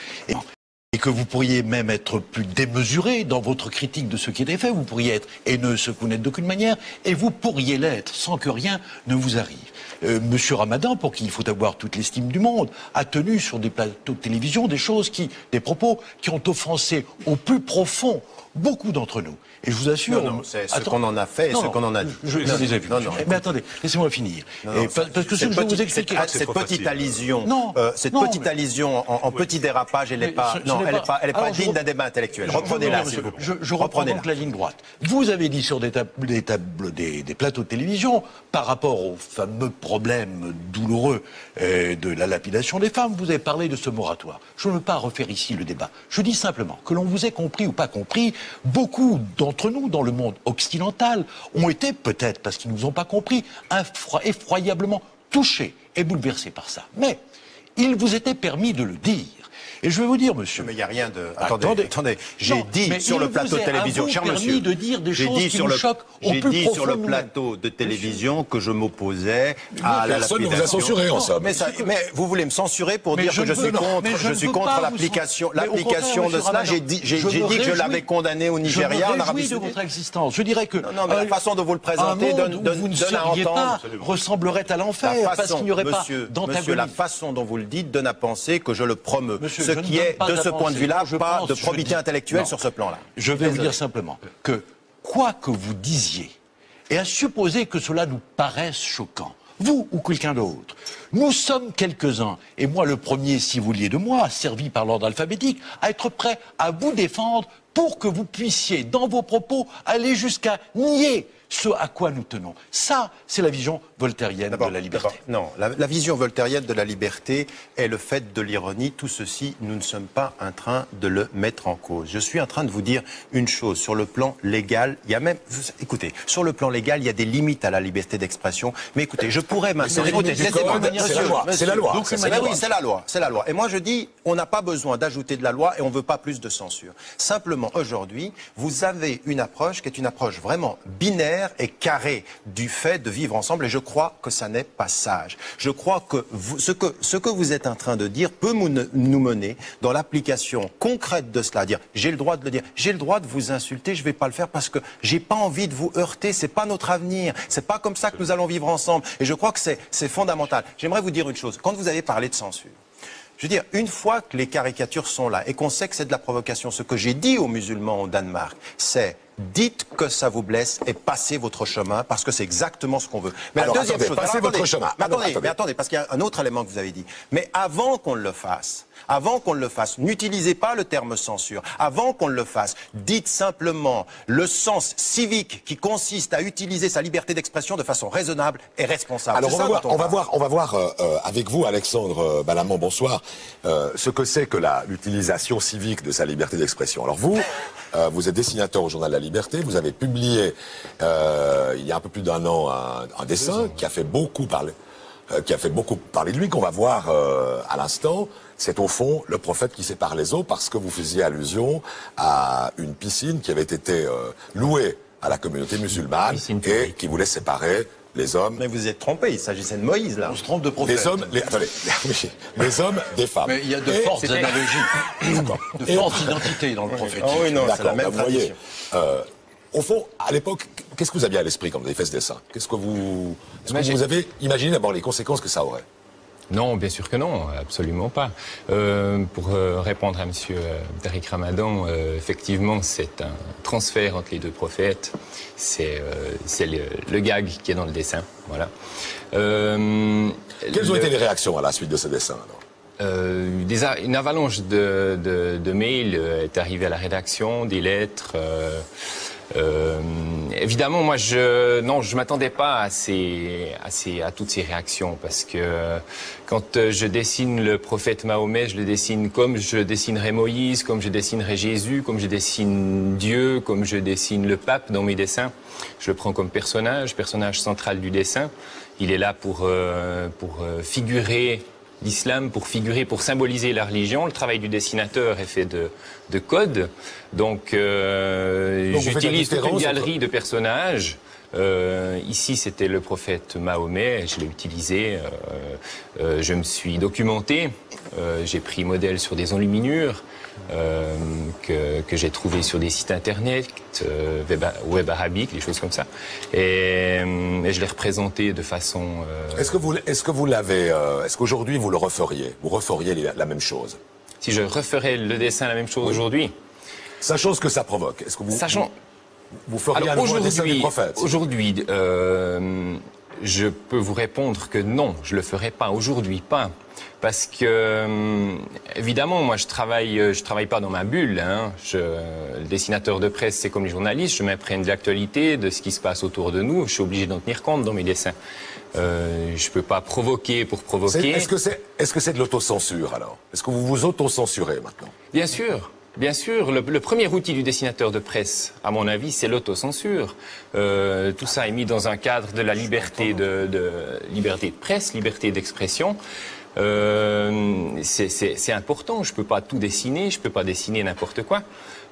Et que vous pourriez même être plus démesuré dans votre critique de ce qui est fait, vous pourriez être haineux, ce que vous n'êtes d'aucune manière, et vous pourriez l'être sans que rien ne vous arrive. Monsieur Ramadan, pour qui il faut avoir toute l'estime du monde, a tenu sur des plateaux de télévision des propos qui ont offensé au plus profond beaucoup d'entre nous. Et je vous assure... Non, c'est ce qu'on en a fait et ce qu'on en a dit. Je les ai vus. Mais attendez, laissez-moi finir. Parce que ce que je vais vous expliquer... Cette petite allusion en petit dérapage, elle n'est pas digne d'un débat intellectuel. Reprenez-la, s'il vous plaît. Je reprends donc la ligne droite. Vous avez dit sur des plateaux de télévision, par rapport au fameux problème douloureux de la lapidation des femmes, vous avez parlé de ce moratoire. Je ne veux pas refaire ici le débat. Je dis simplement que l'on vous ait compris ou pas compris, beaucoup d'entre nous dans le monde occidental ont été, peut-être parce qu'ils ne nous ont pas compris, effroyablement touchés et bouleversés par ça. Mais il vous était permis de le dire. Et je vais vous dire, monsieur... Mais il n'y a rien de... Attendez. J'ai dit sur le plateau de télévision, cher monsieur, de dire des choses qui nous choquent au plus j'ai dit sur le plateau de télévision que je m'opposais à la lapidation. Personne ne vous a censuré, en somme. Mais vous voulez me censurer pour dire que je suis contre l'application de cela. J'ai dit que je l'avais condamné au Nigeria, en Arabie Saoudite. De votre existence. Je dirais que... Non, mais la façon dont vous le présentez donne à entendre... ressemblerait à l'enfer, parce qu'il n'y aurait pas d'antagonisme. Monsieur, la façon dont vous le dites donne à penser que je le promeux. Ce qui est, de ce point de vue-là, pas de probité intellectuelle sur ce plan-là. Je vais vous dire simplement que, quoi que vous disiez, et à supposer que cela nous paraisse choquant, vous ou quelqu'un d'autre, nous sommes quelques-uns, et moi le premier, si vous vouliez de moi, servi par l'ordre alphabétique, à être prêt à vous défendre pour que vous puissiez, dans vos propos, aller jusqu'à nier ce à quoi nous tenons. Ça, c'est la vision voltairienne de la liberté. Non, la vision voltairienne de la liberté est le fait de l'ironie. Tout ceci, nous ne sommes pas en train de le mettre en cause. Je suis en train de vous dire une chose. Sur le plan légal, il y a même... Écoutez, sur le plan légal, il y a des limites à la liberté d'expression. Mais écoutez, je pourrais maintenant... C'est la loi. Oui, c'est la loi. C'est la loi. Et moi, je dis, on n'a pas besoin d'ajouter de la loi et on ne veut pas plus de censure. Simplement, aujourd'hui, vous avez une approche qui est une approche vraiment binaire et carré du fait de vivre ensemble, et je crois que ça n'est pas sage. Je crois que ce que vous êtes en train de dire peut nous mener dans l'application concrète de cela, dire j'ai le droit de le dire, j'ai le droit de vous insulter, je vais pas le faire parce que j'ai pas envie de vous heurter, c'est pas notre avenir, c'est pas comme ça que nous allons vivre ensemble, et je crois que c'est fondamental. J'aimerais vous dire une chose, quand vous avez parlé de censure, je veux dire, une fois que les caricatures sont là et qu'on sait que c'est de la provocation, ce que j'ai dit aux musulmans au Danemark, c'est dites que ça vous blesse et passez votre chemin parce que c'est exactement ce qu'on veut. Mais alors, la deuxième chose, passez votre chemin. Mais attendez, parce qu'il y a un autre élément que vous avez dit. Mais avant qu'on le fasse, n'utilisez pas le terme censure. Avant qu'on le fasse, dites simplement le sens civique qui consiste à utiliser sa liberté d'expression de façon raisonnable et responsable. Alors on va voir avec vous, Alexandre Balamant, bonsoir, ce que c'est que l'utilisation civique de sa liberté d'expression. Alors vous êtes dessinateur au Journal de la Liberté, vous avez publié il y a un peu plus d'un an un dessin qui a fait beaucoup parler de lui, qu'on va voir à l'instant. C'est au fond le prophète qui sépare les eaux, parce que vous faisiez allusion à une piscine qui avait été louée à la communauté musulmane et qui voulait séparer les hommes. Mais vous êtes trompé, il s'agissait de Moïse là. On se trompe de prophète. Les hommes des femmes. Mais il y a de fortes analogies, de fortes identités dans le prophète. Oui, non, c'est la même tradition. Au fond, à l'époque, qu'est-ce que vous aviez à l'esprit quand vous avez fait ce dessin? Est-ce que vous avez imaginé d'abord les conséquences que ça aurait? Non, bien sûr que non, absolument pas. Pour répondre à Monsieur Tariq Ramadan, effectivement, c'est un transfert entre les deux prophètes. C'est le gag qui est dans le dessin. Voilà. Quelles ont été les réactions à la suite de ce dessin alors? Une avalanche de mails est arrivée à la rédaction, des lettres. Évidemment, moi, je m'attendais pas à toutes ces réactions, parce que quand je dessine le prophète Mahomet, je le dessine comme je dessinerais Moïse, comme je dessinerais Jésus, comme je dessine Dieu, comme je dessine le pape dans mes dessins. Je le prends comme personnage central du dessin. Il est là pour figurer l'islam, pour symboliser la religion. Le travail du dessinateur est fait de code. Donc j'utilise toute une galerie de personnages. Ici, c'était le prophète Mahomet, je l'ai utilisé. Je me suis documenté. J'ai pris modèle sur des enluminures que j'ai trouvé sur des sites internet, web arabique, des choses comme ça. Et je l'ai représenté de façon... Est-ce qu'aujourd'hui vous le referiez? Vous referiez la même chose? Si je referais le dessin la même chose aujourd'hui? Sachant ce que ça provoque, est-ce que vous feriez Alors, un dessin du prophète? Aujourd'hui, je peux vous répondre que non, je le ferai pas. Aujourd'hui, pas. Parce que, évidemment, moi, je travaille pas dans ma bulle. Hein. Le dessinateur de presse, c'est comme les journalistes. Je m'imprègne de l'actualité, de ce qui se passe autour de nous. Je suis obligé d'en tenir compte dans mes dessins. Je peux pas provoquer pour provoquer. Est-ce que c'est de l'autocensure, alors? Est-ce que vous vous autocensurez maintenant? Bien sûr. Bien sûr, le premier outil du dessinateur de presse, à mon avis, c'est l'autocensure. Tout ça est mis dans un cadre de la liberté liberté de presse, liberté d'expression. C'est important. Je peux pas tout dessiner, je peux pas dessiner n'importe quoi.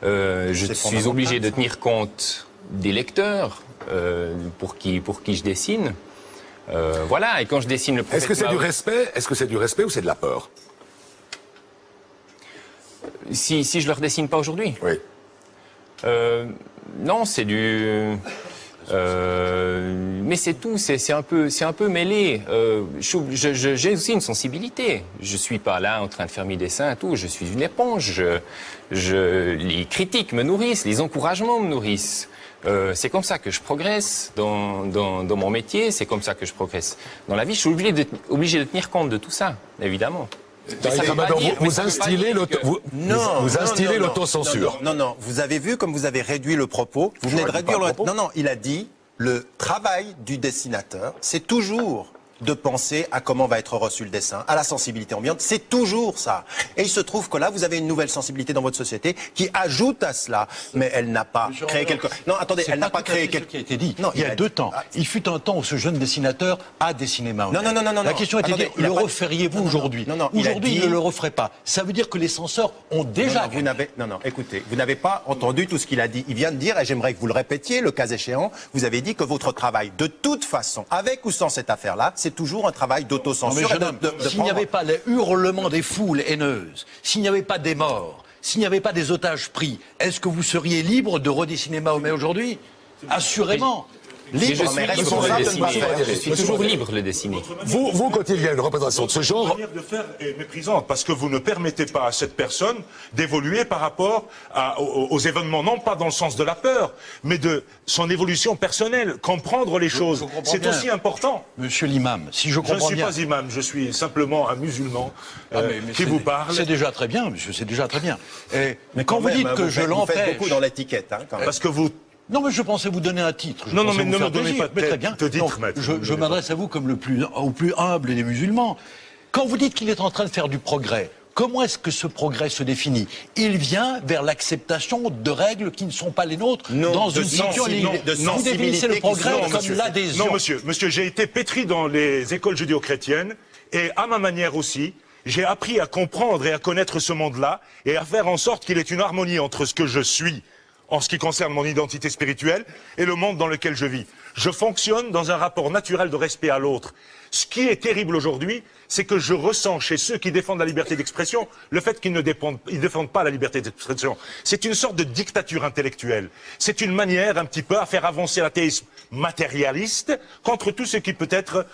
Je suis obligé de tenir compte des lecteurs pour qui je dessine. Voilà. Et quand je dessine le prophète Est-ce que c'est du respect? Est-ce que c'est du respect ou c'est de la peur? Si je leur dessine pas aujourd'hui? Oui. Non, c'est du... mais c'est tout, c'est un peu mêlé. J'ai aussi une sensibilité. Je suis pas là en train de faire mes dessins et tout. Je suis une éponge. Les critiques me nourrissent, les encouragements me nourrissent. C'est comme ça que je progresse dans mon métier. C'est comme ça que je progresse dans la vie. Je suis obligé de tenir compte de tout ça, évidemment. Vous instillez l'autocensure. Non, vous avez vu comme vous avez réduit le propos. Vous venez de réduire le propos. Non, il a dit le travail du dessinateur, c'est toujours de penser à comment va être reçu le dessin, à la sensibilité ambiante, c'est toujours ça. Et il se trouve que là, vous avez une nouvelle sensibilité dans votre société qui ajoute à cela, mais elle n'a pas créé quelque... Non, attendez, elle n'a pas créé quelque... qui a été dit. Non, il y a 2 temps. Il fut un temps où ce jeune dessinateur a dessiné Mahomet. Non. La question était de dire, le referiez-vous aujourd'hui? Aujourd'hui, il ne le referait pas. Ça veut dire que les censeurs ont déjà... Écoutez, vous n'avez pas entendu tout ce qu'il a dit. Il vient de dire, et j'aimerais que vous le répétiez, le cas échéant, vous avez dit que votre travail, de toute façon, avec ou sans cette affaire-là, c'est toujours un travail d'autocensure. S'il n'y avait pas les hurlements des foules haineuses, s'il n'y avait pas des morts, s'il n'y avait pas des otages pris, est-ce que vous seriez libre de redessiner Mahomet aujourd'hui? Assurément. Libre, mais responsable de ne pas faire. Je suis toujours libre de le dessiner. Vous, quand il y a une représentation de ce genre... Votre manière de faire est méprisante, parce que vous ne permettez pas à cette personne d'évoluer par rapport aux événements, non pas dans le sens de la peur, mais de son évolution personnelle, comprendre les choses. C'est aussi important. Monsieur l'imam, si je comprends bien... Je ne suis pas imam, je suis simplement un musulman qui vous parle. C'est déjà très bien, monsieur, c'est déjà très bien. Mais quand vous dites que je l'empêche... Vous faites beaucoup dans l'étiquette, hein, quand même. Parce que vous... Non, mais je pensais vous donner un titre. Non, mais ne me donnez pas très bien. de titre, maître. Je m'adresse à vous comme au plus humble des musulmans. Quand vous dites qu'il est en train de faire du progrès, comment est-ce que ce progrès se définit? Il vient vers l'acceptation de règles qui ne sont pas les nôtres dans une situation... Vous définissez le progrès comme l'adhésion. Non, monsieur, j'ai été pétri dans les écoles judéo-chrétiennes et à ma manière aussi, j'ai appris à comprendre et à connaître ce monde-là et à faire en sorte qu'il ait une harmonie entre ce que je suis en ce qui concerne mon identité spirituelle et le monde dans lequel je vis. Je fonctionne dans un rapport naturel de respect à l'autre. Ce qui est terrible aujourd'hui, c'est que je ressens chez ceux qui défendent la liberté d'expression le fait qu'ils ne défendent pas la liberté d'expression. C'est une sorte de dictature intellectuelle. C'est une manière un petit peu à faire avancer l'athéisme matérialiste contre tout ce qui peut être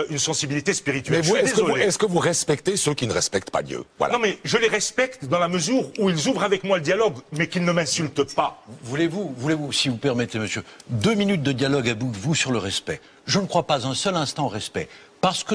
une sensibilité spirituelle. Mais est-ce que vous respectez ceux qui ne respectent pas Dieu? Voilà. Non, mais je les respecte dans la mesure où ils ouvrent avec moi le dialogue, mais qu'ils ne m'insultent pas. Voulez-vous, si vous permettez, monsieur, 2 minutes de dialogue avec vous sur le respect? Je ne crois pas un seul instant au respect.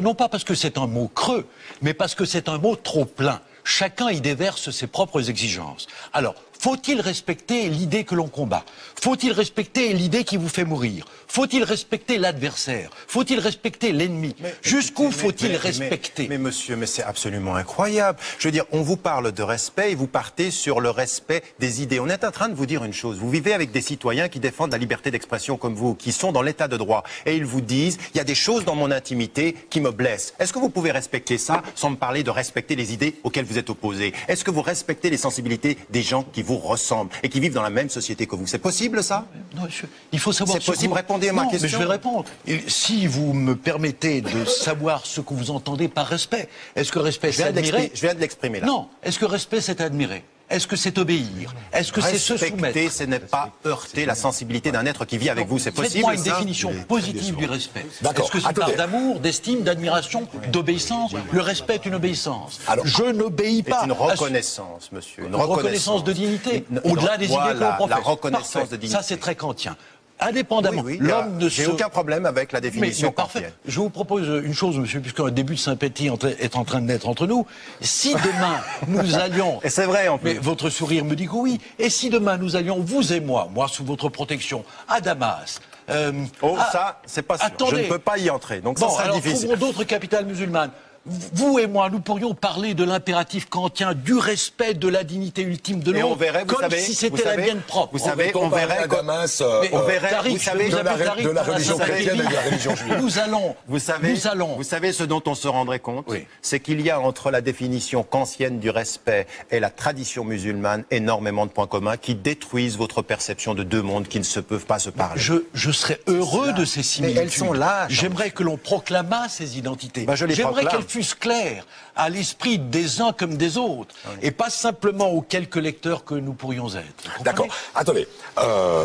Non pas parce que c'est un mot creux, mais parce que c'est un mot trop plein. Chacun y déverse ses propres exigences. Alors, faut-il respecter l'idée que l'on combat? Faut-il respecter l'idée qui vous fait mourir? Faut-il respecter l'adversaire? Faut-il respecter l'ennemi? Jusqu'où faut-il respecter? Mais monsieur, c'est absolument incroyable. Je veux dire, on vous parle de respect et vous partez sur le respect des idées. On est en train de vous dire une chose. Vous vivez avec des citoyens qui défendent la liberté d'expression comme vous, qui sont dans l'état de droit. Et ils vous disent, il y a des choses dans mon intimité qui me blessent. Est-ce que vous pouvez respecter ça sans me parler de respecter les idées auxquelles vous êtes opposés? Est-ce que vous respectez les sensibilités des gens qui vous ressemblent et qui vivent dans la même société que vous? C'est possible ça? Non, il faut savoir. C'est possible, répondez à ma question. Mais je vais répondre. Si vous me permettez de savoir ce que vous entendez par respect, est-ce que respect c'est admirer? Je viens de l'exprimer là. Non, est-ce que respect c'est admirer? Est-ce que c'est obéir? Est-ce que c'est se soumettre? Respecter, ce n'est pas heurter la sensibilité d'un être qui vit avec vous. C'est possible. Faites-moi une définition positive du respect. D'accord. Est-ce que c'est part d'amour, d'estime, d'admiration, d'obéissance? Le respect est une obéissance. Alors, je n'obéis pas. C'est une reconnaissance, monsieur. Une reconnaissance de dignité, au-delà des idées que l'on professe. La reconnaissance Parfait. de dignité. Ça, c'est très kantien. Indépendamment, Oui, l'homme ne j'ai se... aucun problème avec la définition parfait. kantienne. Je vous propose une chose, monsieur, puisqu'un début de sympathie est en train de naître entre nous. Si demain, nous allions... Et c'est vrai, en plus. Mais votre sourire me dit que oui. Et si demain, nous allions, vous et moi sous votre protection, à Damas... ça, c'est pas sûr. Attendez. Je ne peux pas y entrer. Donc ça Bon, sera alors difficile. trouverons d'autres capitales musulmanes. Vous et moi, nous pourrions parler de l'impératif kantien, du respect de la dignité ultime de Et on l'autre, verrait, vous comme savez, si c'était la mienne propre. Vous savez, on verrait à Damas, on verrait, Tariq, vous savez, je vous appelle Tariq de la pour la religion sympathie. chrétienne et de la religion juive. Nous allons. ce dont on se rendrait compte, Oui. c'est qu'il y a entre la définition kantienne du respect et la tradition musulmane énormément de points communs qui détruisent votre perception de deux mondes qui ne se peuvent pas se parler. Je serais heureux de ces similitudes. elles sont là, Jean. J'aimerais que l'on proclamât ces identités. Ben, je les J'aimerais proclame. qu'elles fussent claires à l'esprit des uns comme des autres, et pas simplement aux quelques lecteurs que nous pourrions être. Vous D'accord. comprenez? Attendez.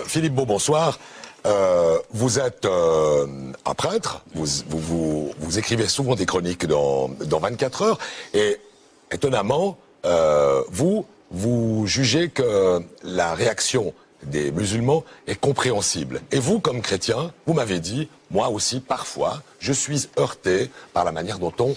Philippe Beau, bonsoir. Vous êtes un prêtre. Vous écrivez souvent des chroniques dans 24 heures. Et étonnamment, vous jugez que la réaction des musulmans est compréhensible. Et vous, comme chrétien, vous m'avez dit, moi aussi, parfois, je suis heurté par la manière dont on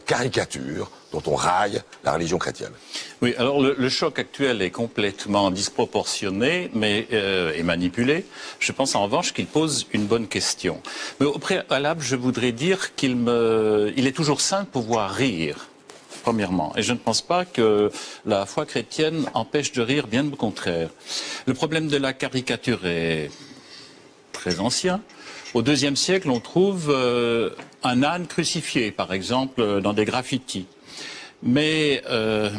caricature, dont on raille la religion chrétienne. Oui, alors le choc actuel est complètement disproportionné et manipulé. Je pense en revanche qu'il pose une bonne question. Mais au préalable, je voudrais dire qu'il est toujours sain de pouvoir rire. Premièrement. Et je ne pense pas que la foi chrétienne empêche de rire, bien au contraire. Le problème de la caricature est très ancien. Au IIe siècle, on trouve un âne crucifié, par exemple, dans des graffitis. Mais,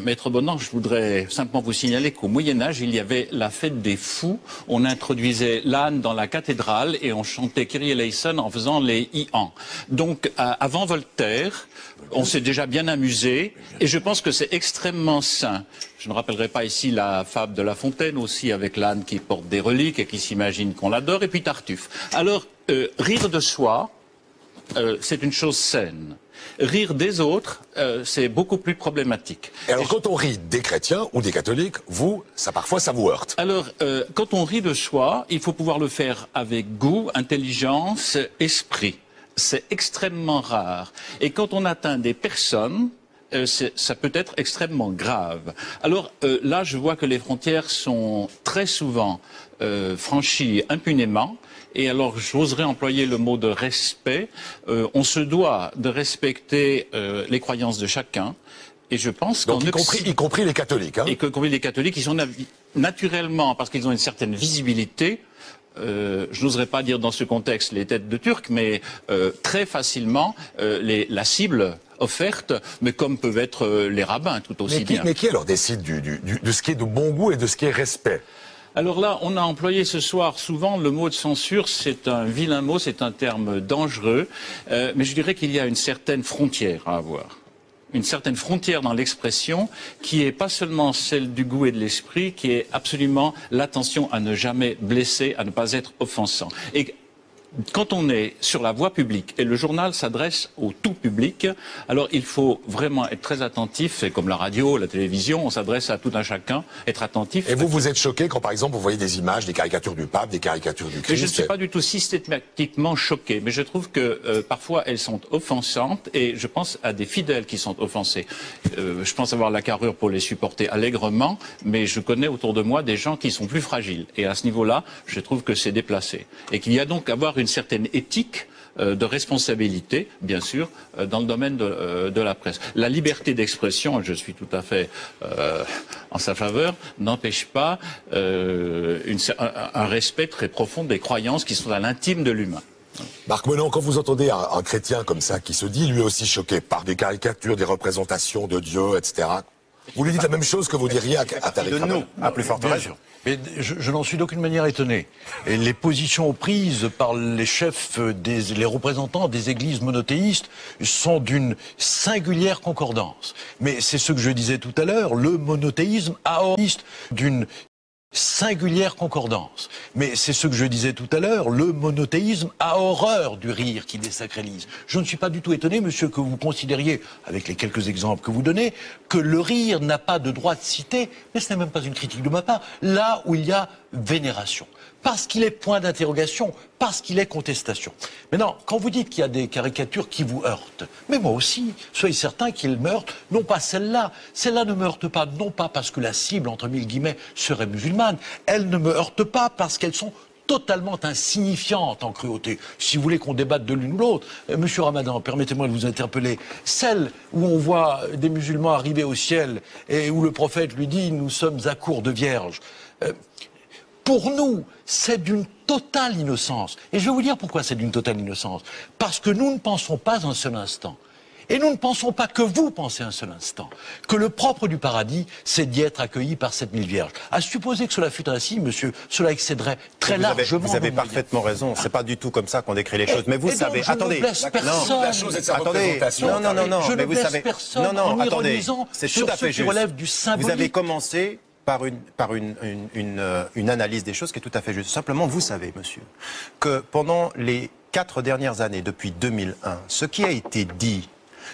Maître Bonan, je voudrais simplement vous signaler qu'au Moyen-Âge, il y avait la fête des fous. On introduisait l'âne dans la cathédrale et on chantait Kyrie eleison en faisant les ians. Donc, avant Voltaire, on s'est déjà bien amusé et je pense que c'est extrêmement sain. Je ne rappellerai pas ici la fable de La Fontaine aussi avec l'âne qui porte des reliques et qui s'imagine qu'on l'adore, et puis Tartuffe. Alors, rire de soi, c'est une chose saine. Rire des autres, c'est beaucoup plus problématique. Et alors, quand on rit des chrétiens ou des catholiques, parfois, ça vous heurte. Alors, quand on rit de soi, il faut pouvoir le faire avec goût, intelligence, esprit. C'est extrêmement rare. Et quand on atteint des personnes, ça peut être extrêmement grave. Alors là, je vois que les frontières sont très souvent franchies impunément. Et alors, j'oserais employer le mot de respect. On se doit de respecter les croyances de chacun. Et je pense donc, y compris les catholiques. Hein. Y compris les catholiques, qui sont naturellement, parce qu'ils ont une certaine visibilité, je n'oserais pas dire dans ce contexte les têtes de Turcs, mais très facilement la cible offerte, mais comme peuvent être les rabbins tout aussi bien. Mais qui alors décide de ce qui est de bon goût et de ce qui est respect? Alors là, on a employé ce soir souvent le mot de censure, c'est un vilain mot, c'est un terme dangereux, mais je dirais qu'il y a une certaine frontière à avoir. Une certaine frontière dans l'expression qui est pas seulement celle du goût et de l'esprit, qui est absolument l'attention à ne jamais blesser, à ne pas être offensant. Et quand on est sur la voie publique et le journal s'adresse au tout public, alors il faut vraiment être très attentif. C'est comme la radio, la télévision, on s'adresse à tout un chacun, être attentif. Et vous êtes choqué quand, par exemple, vous voyez des images, des caricatures du pape, des caricatures du Christ? Mais je ne suis pas du tout systématiquement choqué, mais je trouve que parfois elles sont offensantes et je pense à des fidèles qui sont offensés. Je pense avoir la carrure pour les supporter allègrement, mais je connais autour de moi des gens qui sont plus fragiles. Et à ce niveau-là, je trouve que c'est déplacé. Et qu'il y a donc à avoir une certaine éthique de responsabilité, bien sûr, dans le domaine de la presse. La liberté d'expression, je suis tout à fait en sa faveur, n'empêche pas un respect très profond des croyances qui sont à l'intime de l'humain. Marc Menon, quand vous entendez un chrétien comme ça qui se dit lui aussi choqué par des caricatures, des représentations de Dieu, etc., Vous lui dites la même chose que vous diriez à Tariq De Ramadan. nous, à plus forte Bien raison. sûr. Mais je n'en suis d'aucune manière étonné. Et les positions prises par les chefs, les représentants des églises monothéistes sont d'une singulière concordance. Mais c'est ce que je disais tout à l'heure, le monothéisme aoriste d'une singulière concordance. Mais c'est ce que je disais tout à l'heure, le monothéisme a horreur du rire qui désacralise. Je ne suis pas du tout étonné, monsieur, que vous considériez, avec les quelques exemples que vous donnez, que le rire n'a pas de droit de citer, mais ce n'est même pas une critique de ma part, là où il y a vénération. Parce qu'il est point d'interrogation, parce qu'il est contestation. Maintenant, quand vous dites qu'il y a des caricatures qui vous heurtent, mais moi aussi, soyez certain qu'ils me heurtent, non pas celle-là. Celle-là ne me heurte pas, non pas parce que la cible, entre mille guillemets, serait musulmane. Elle ne me heurte pas parce qu'elles sont totalement insignifiantes en cruauté. Si vous voulez qu'on débatte de l'une ou l'autre, Monsieur Ramadan, permettez-moi de vous interpeller. Celle où on voit des musulmans arriver au ciel et où le prophète lui dit « Nous sommes à court de vierges ». Pour nous, c'est d'une totale innocence. Et je vais vous dire pourquoi c'est d'une totale innocence. Parce que nous ne pensons pas un seul instant. Et nous ne pensons pas que vous pensez un seul instant. Que le propre du paradis, c'est d'y être accueilli par 7000 vierges. À supposer que cela fût ainsi, monsieur, cela excéderait très largement. Vous avez parfaitement raison. C'est pas du tout comme ça qu'on décrit les choses. Mais vous savez, attendez. La chose est de sa représentation. Non, Je mais ne vous blesse savez. personne Non, en attendez. ironisant C'est sur tout à ce fait qui juste. relève du symbolique. Vous avez commencé par une analyse des choses qui est tout à fait juste. Simplement, vous savez, monsieur, que pendant les 4 dernières années, depuis 2001, ce qui a été dit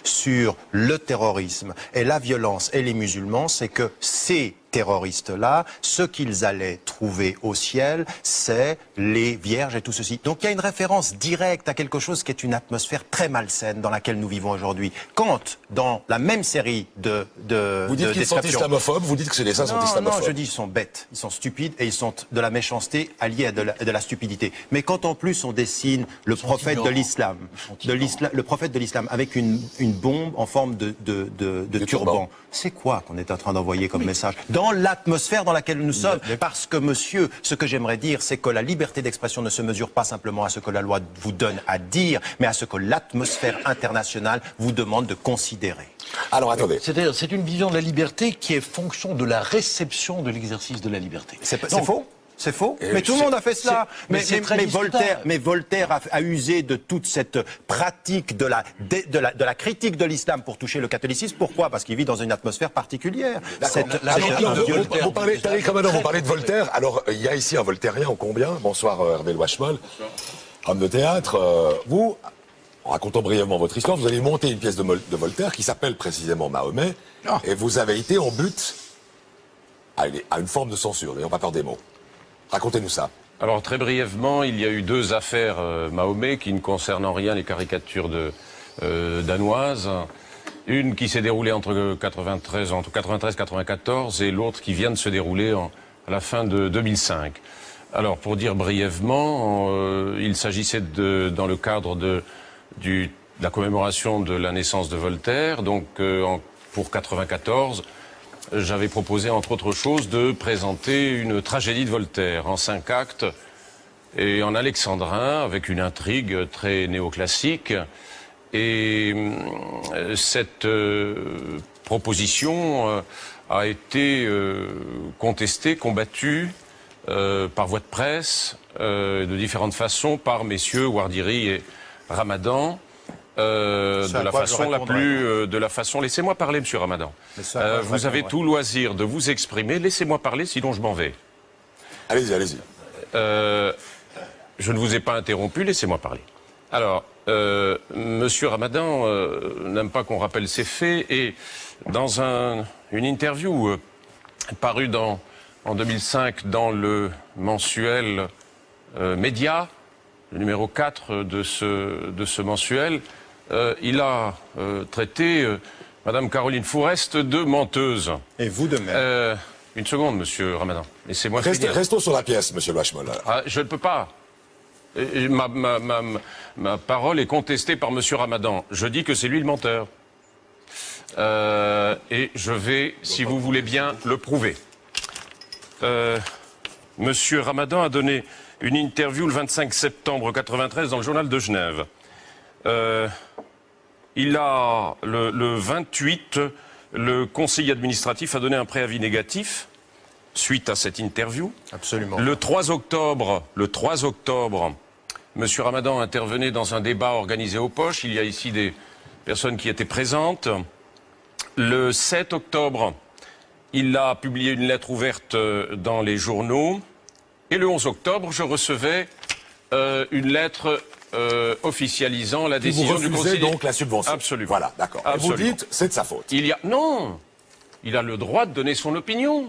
sur le terrorisme et la violence et les musulmans, c'est que ces terroristes-là, ce qu'ils allaient trouver au ciel, c'est les vierges et tout ceci. Donc il y a une référence directe à quelque chose qui est une atmosphère très malsaine dans laquelle nous vivons aujourd'hui. Quand, dans la même série Vous dites qu'ils sont islamophobes, vous dites que les saints sont islamophobes. Non, je dis ils sont bêtes, ils sont stupides et ils sont de la méchanceté alliée à de la stupidité. Mais quand en plus on dessine le prophète de l'islam, le prophète de l'islam avec une bombe en forme de turban, c'est quoi qu'on est en train d'envoyer comme message dans l'atmosphère dans laquelle nous sommes? Parce que, monsieur, ce que j'aimerais dire, c'est que la liberté d'expression ne se mesure pas simplement à ce que la loi vous donne à dire, mais à ce que l'atmosphère internationale vous demande de considérer. Alors, attendez. C'est-à-dire, c'est une vision de la liberté qui est fonction de la réception de l'exercice de la liberté. C'est faux? C'est faux. Mais tout le monde a fait cela. Mais Voltaire a usé de toute cette pratique de la critique de l'islam pour toucher le catholicisme. Pourquoi? Parce qu'il vit dans une atmosphère particulière. Vous parlez, Tariq Ramadan, vous parlez de Voltaire. Alors, il y a ici un voltairien, ô combien. Bonsoir, Hervé Louachmol, homme de théâtre. Vous, en racontant brièvement votre histoire, vous avez monté une pièce de Voltaire qui s'appelle précisément Mahomet. Et vous avez été en but à une forme de censure, n'ayons pas peur des mots. Racontez-nous ça. Alors très brièvement, il y a eu 2 affaires Mahomet qui ne concernent en rien les caricatures danoises. Une qui s'est déroulée entre 93 et 94 et l'autre qui vient de se dérouler à la fin de 2005. Alors pour dire brièvement, il s'agissait dans le cadre de la commémoration de la naissance de Voltaire, donc pour 94. J'avais proposé, entre autres choses, de présenter une tragédie de Voltaire en 5 actes et en alexandrin, avec une intrigue très néoclassique. Et cette proposition a été contestée, combattue par voie de presse, de différentes façons, par messieurs Ouardiri et Ramadan. De la façon, laissez-moi parler, monsieur Ramadan. Vous avez tout loisir de vous exprimer. Laissez-moi parler, sinon je m'en vais. Allez-y, allez-y. Je ne vous ai pas interrompu, laissez-moi parler. Alors, monsieur Ramadan n'aime pas qu'on rappelle ses faits et dans une interview parue en 2005 dans le mensuel Média, le numéro 4 de ce mensuel, il a traité Madame Caroline Fourest de menteuse. Et vous de même. Une seconde, monsieur Ramadan. Laissez-moi finir. Restons sur la pièce, monsieur Louachmol. Je ne peux pas. Ma parole est contestée par monsieur Ramadan. Je dis que c'est lui le menteur. Et je vais, si vous voulez bien, le prouver. Monsieur Ramadan a donné une interview le 25 septembre 93 dans le journal de Genève. Il a, le 28, le conseiller administratif a donné un préavis négatif suite à cette interview. Absolument. Le 3 octobre, M. Ramadan intervenait dans un débat organisé au Poche. Il y a ici des personnes qui étaient présentes. Le 7 octobre, il a publié une lettre ouverte dans les journaux. Et le 11 octobre, je recevais une lettre officialisant la décision du Conseil. Donc la subvention. Absolument. Voilà, d'accord. Et vous dites, c'est de sa faute. Non, il a le droit de donner son opinion.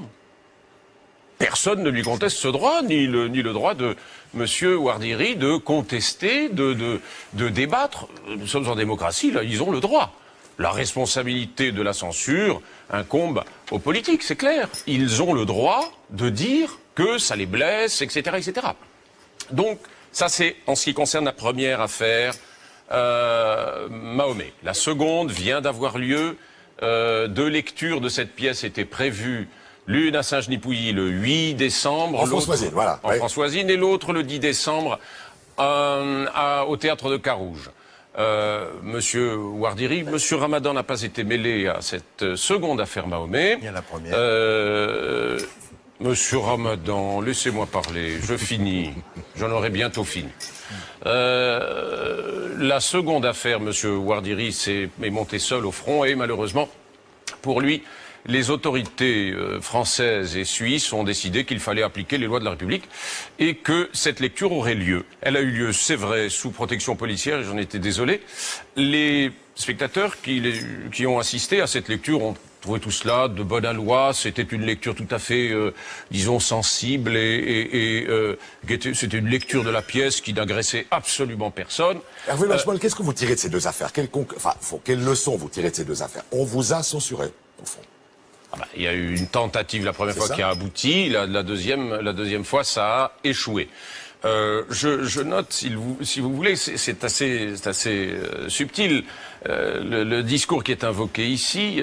Personne ne lui conteste ce droit, ni le droit de M. Ouardiri de contester, de débattre. Nous sommes en démocratie, là, ils ont le droit. La responsabilité de la censure incombe aux politiques, c'est clair. Ils ont le droit de dire que ça les blesse, etc., etc. Donc, ça c'est en ce qui concerne la première affaire, Mahomet. La seconde vient d'avoir lieu. Deux lectures de cette pièce étaient prévues. L'une à Saint-Genis-Pouilly le 8 décembre. En Françoisine, voilà. En Françoisine, et l'autre le 10 décembre au théâtre de Carouge. Monsieur Ouardiri, Monsieur Ramadan n'a pas été mêlé à cette seconde affaire Mahomet. Bien la première. Monsieur Ramadan, laissez-moi parler, je finis. J'en aurai bientôt fini. La seconde affaire, Monsieur Ouardiri est monté seul au front et malheureusement, pour lui, les autorités françaises et suisses ont décidé qu'il fallait appliquer les lois de la République et que cette lecture aurait lieu. Elle a eu lieu, c'est vrai, sous protection policière, et j'en étais désolé. Les spectateurs qui ont assisté à cette lecture ont trouvé tout cela de bonne aloi. C'était une lecture tout à fait, disons, sensible c'était une lecture de la pièce qui n'agressait absolument personne. Hervé Lachemol, qu'est-ce que vous tirez de ces deux affaires? Quelle leçon vous tirez de ces deux affaires? On vous a censuré, au fond. Il y a eu une tentative la première fois qui a abouti, la deuxième fois ça a échoué. Je note, si vous voulez, c'est assez subtil. Le discours qui est invoqué ici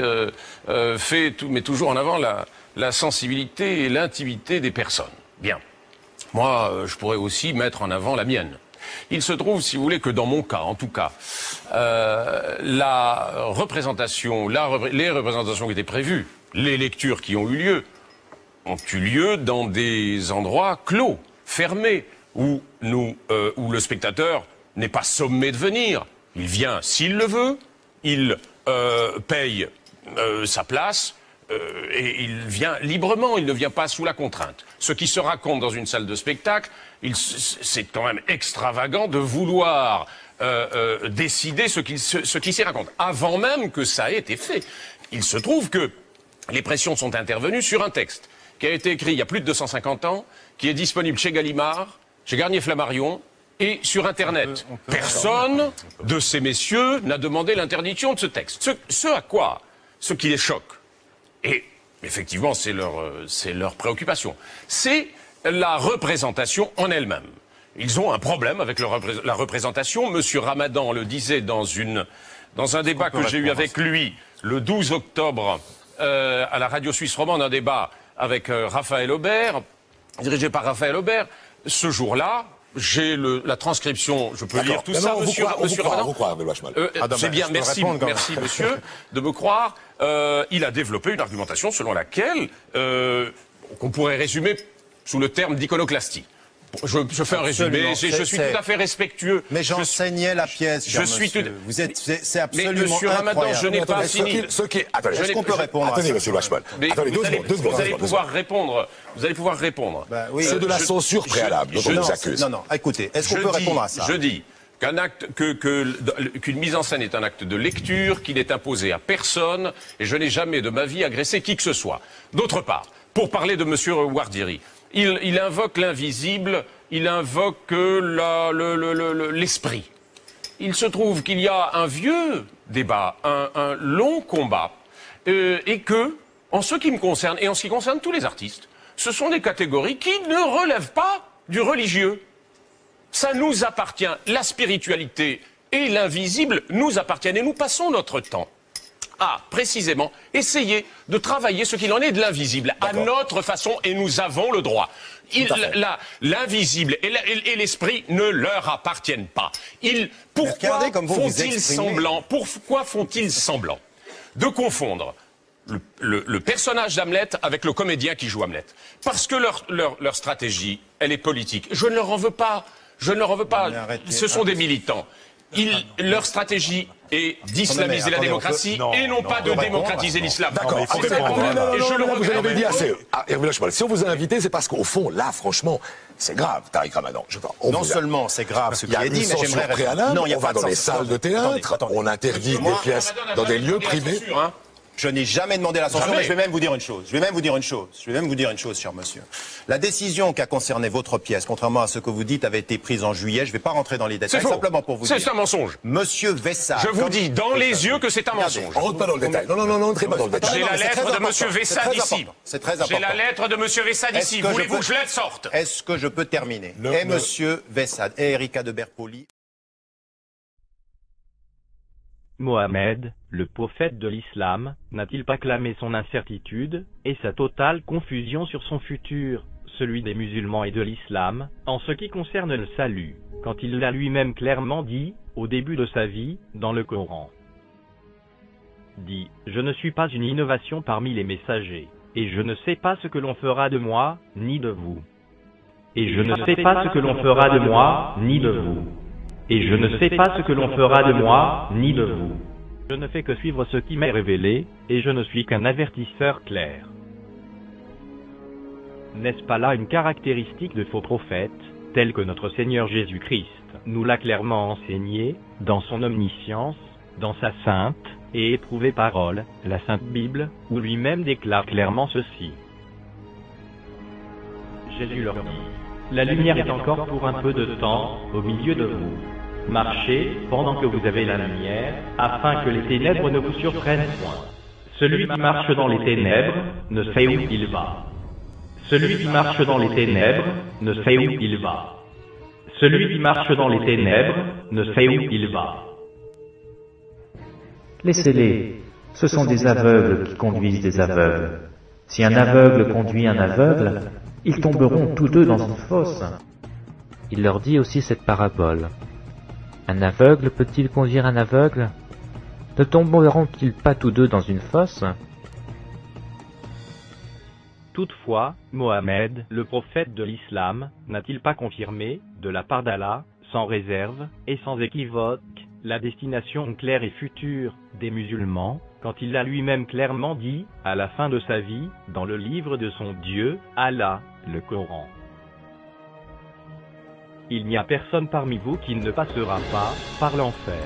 met toujours en avant la sensibilité et l'intimité des personnes. Bien. Moi, je pourrais aussi mettre en avant la mienne. Il se trouve, si vous voulez, que dans mon cas, en tout cas, les représentations qui étaient prévues, les lectures qui ont eu lieu dans des endroits clos, fermés, où le spectateur n'est pas sommé de venir. Il vient s'il le veut, il paye sa place, et il vient librement, il ne vient pas sous la contrainte. Ce qui se raconte dans une salle de spectacle, c'est quand même extravagant de vouloir décider ce qui s'y raconte, avant même que ça ait été fait. Il se trouve que les pressions sont intervenues sur un texte qui a été écrit il y a plus de 250 ans, qui est disponible chez Gallimard, chez Garnier-Flammarion et sur Internet. Personne de ces messieurs n'a demandé l'interdiction de ce texte. Ce qui les choque, et effectivement c'est leur préoccupation, c'est la représentation en elle-même. Ils ont un problème avec la représentation. Monsieur Ramadan le disait dans un débat que j'ai eu avec lui le 12 octobre à la radio suisse romande, un débat avec Raphaël Aubert, dirigé par Raphaël Aubert. Ce jour-là, j'ai la transcription, je peux lire tout ça, monsieur Ramadan. C'est bien, merci monsieur de me croire. Il a développé une argumentation selon laquelle qu'on pourrait résumer sous le terme d'iconoclastie. Je fais un résumé, je suis tout à fait respectueux. Mais j'enseignais la pièce, cher monsieur. C'est absolument mais monsieur Ramadan, incroyable. je n'ai pas fini. Est-ce qu'on peut répondre Attendez, monsieur Lachemol. Attendez, deux secondes. Vous allez pouvoir répondre. Ben oui. C'est de la censure préalable, dont on nous accuse. Non, écoutez, est-ce qu'on peut répondre à ça? Je dis qu'une mise en scène est un acte de lecture qui n'est imposé à personne, et je n'ai jamais de ma vie agressé qui que ce soit. D'autre part, pour parler de monsieur Ouardiri, il invoque l'invisible, il invoque l'esprit. Il se trouve qu'il y a un vieux débat, un long combat, et que, en ce qui me concerne, et en ce qui concerne tous les artistes, ce sont des catégories qui ne relèvent pas du religieux. Ça nous appartient, la spiritualité et l'invisible nous appartiennent, et nous passons notre temps à, précisément, essayer de travailler ce qu'il en est de l'invisible, à notre façon, et nous avons le droit. L'invisible et l'esprit ne leur appartiennent pas. Pourquoi font-ils semblant de confondre le personnage d'Hamlet avec le comédien qui joue Hamlet. Parce que leur stratégie, elle est politique. Je ne leur en veux pas. Je ne leur en veux pas. Ce sont des militants. Leur stratégie est d'islamiser la démocratie et non pas de démocratiser l'islam. D'accord. Et je le vous regrette. avez dit assez. Hervé Lachebal, si on vous a invité, c'est parce qu'au fond, là, franchement, c'est grave, Tariq Ramadan. Non seulement c'est grave ce qui est dit, mais j'aimerais... préalable, on va dans les salles de théâtre, on interdit des pièces dans des lieux privés. Je n'ai jamais demandé la censure, mais je vais même vous dire une chose. Cher monsieur. La décision qui a concerné votre pièce, contrairement à ce que vous dites, avait été prise en juillet. Je ne vais pas rentrer dans les détails, simplement pour vous dire. C'est un mensonge. Monsieur Vessade. Je vous dis dans les yeux que c'est un mensonge. On rentre pas dans le détail. Non, entrez pas dans le détail. J'ai la lettre de monsieur Vessade ici. C'est très important. J'ai la lettre de monsieur Vessade ici. Voulez-vous que je la sorte? Est-ce que je peux terminer? Et monsieur Vessade et Erika de Berpoli. Mohammed, le prophète de l'islam, n'a-t-il pas clamé son incertitude et sa totale confusion sur son futur, celui des musulmans et de l'islam, en ce qui concerne le salut, quand il l'a lui-même clairement dit, au début de sa vie, dans le Coran. Dit, je ne suis pas une innovation parmi les messagers, et je ne sais pas ce que l'on fera de moi, ni de vous. Et je ne sais pas ce que l'on fera de moi, ni de vous. Et je ne sais pas ce que l'on fera de moi, ni de vous. Je ne fais que suivre ce qui m'est révélé, et je ne suis qu'un avertisseur clair. N'est-ce pas là une caractéristique de faux prophètes, telle que notre Seigneur Jésus-Christ nous l'a clairement enseigné, dans son omniscience, dans sa sainte et éprouvée parole, la Sainte Bible, où lui-même déclare clairement ceci. Jésus leur dit, la lumière est encore pour un peu de temps au milieu de vous. Marchez pendant que vous avez la lumière, afin que les ténèbres ne vous surprennent point. Celui qui marche dans les ténèbres ne sait où il va. Celui qui marche dans les ténèbres ne sait où il va. Celui qui marche dans les ténèbres ne sait où il va. Laissez-les, ce sont des aveugles qui conduisent des aveugles. Si un aveugle conduit un aveugle, ils tomberont tous deux dans une fosse. Il leur dit aussi cette parabole. Un aveugle peut-il conduire un aveugle? Ne tomberont-ils pas tous deux dans une fosse? Toutefois, Mohammed, le prophète de l'islam, n'a-t-il pas confirmé, de la part d'Allah, sans réserve et sans équivoque, la destination claire et future des musulmans, quand il l'a lui-même clairement dit, à la fin de sa vie, dans le livre de son Dieu, Allah, le Coran. Il n'y a personne parmi vous qui ne passera pas par l'enfer.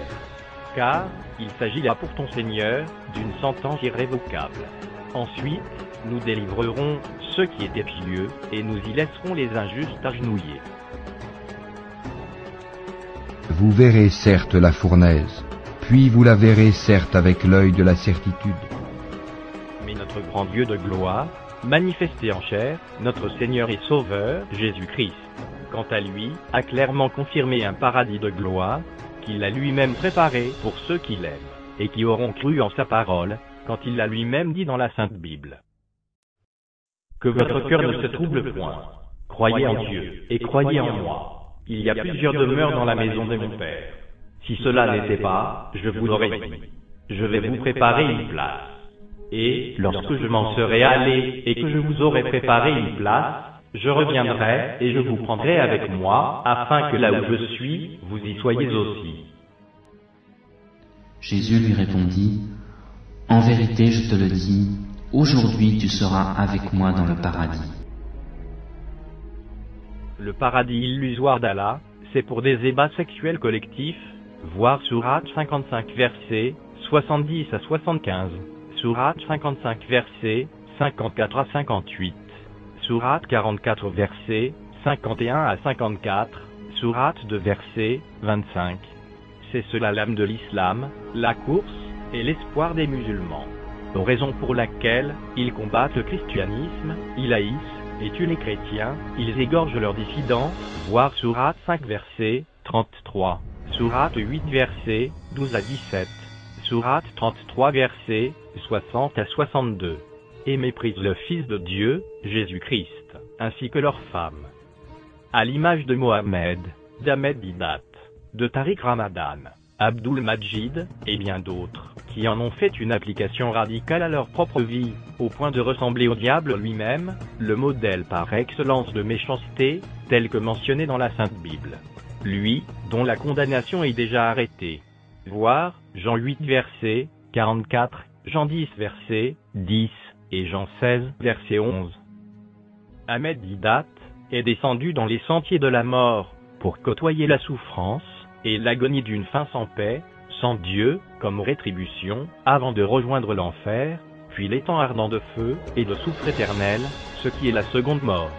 Car, il s'agit là pour ton Seigneur, d'une sentence irrévocable. Ensuite, nous délivrerons ceux qui étaient pieux, et nous y laisserons les injustes agenouillés. Vous verrez certes la fournaise, puis vous la verrez certes avec l'œil de la certitude. Mais notre grand Dieu de gloire, manifesté en chair, notre Seigneur et Sauveur, Jésus-Christ, quant à lui, a clairement confirmé un paradis de gloire, qu'il a lui-même préparé pour ceux qui l'aiment, et qui auront cru en sa parole, quand il l'a lui-même dit dans la Sainte Bible. Que votre cœur ne se trouble point. Croyez en Dieu, et croyez en moi. Il y a plusieurs demeures dans la maison de mon Père. Si cela n'était pas, je vous l'aurais dit. Je vais vous préparer une place. Et, lorsque je m'en serai allé et que je vous aurai préparé une place, je reviendrai et je vous prendrai avec moi, afin que là où je suis, vous y soyez aussi. Jésus lui répondit, « En vérité, je te le dis, aujourd'hui tu seras avec moi dans le paradis. » Le paradis illusoire d'Allah, c'est pour des ébats sexuels collectifs, voir Sourate 55 versets 70 à 75, Sourate 55 versets 54 à 58, Sourate 44 versets 51 à 54, Sourate 2 versets 25. C'est cela l'âme de l'islam, la course et l'espoir des musulmans. Raison pour laquelle ils combattent le christianisme, ils haïssent et tuent les chrétiens, ils égorgent leurs dissidents, voir Sourate 5 versets 33, Sourate 8 versets 12 à 17, Sourate 33 versets 60 à 62, et méprisent le Fils de Dieu, Jésus-Christ, ainsi que leurs femmes. À l'image de Mohammed, d'Ahmed Didat, de Tariq Ramadan, Abdul Majid, et bien d'autres. qui en ont fait une application radicale à leur propre vie, au point de ressembler au diable lui-même, le modèle par excellence de méchanceté, tel que mentionné dans la Sainte Bible. Lui, dont la condamnation est déjà arrêtée. Voir Jean 8 verset 44, Jean 10 verset 10 et Jean 16 verset 11. Ahmed Didat est descendu dans les sentiers de la mort pour côtoyer la souffrance et l'agonie d'une fin sans paix, sans Dieu comme rétribution, avant de rejoindre l'enfer, puis l'étang ardent de feu et de soufre éternel, ce qui est la seconde mort.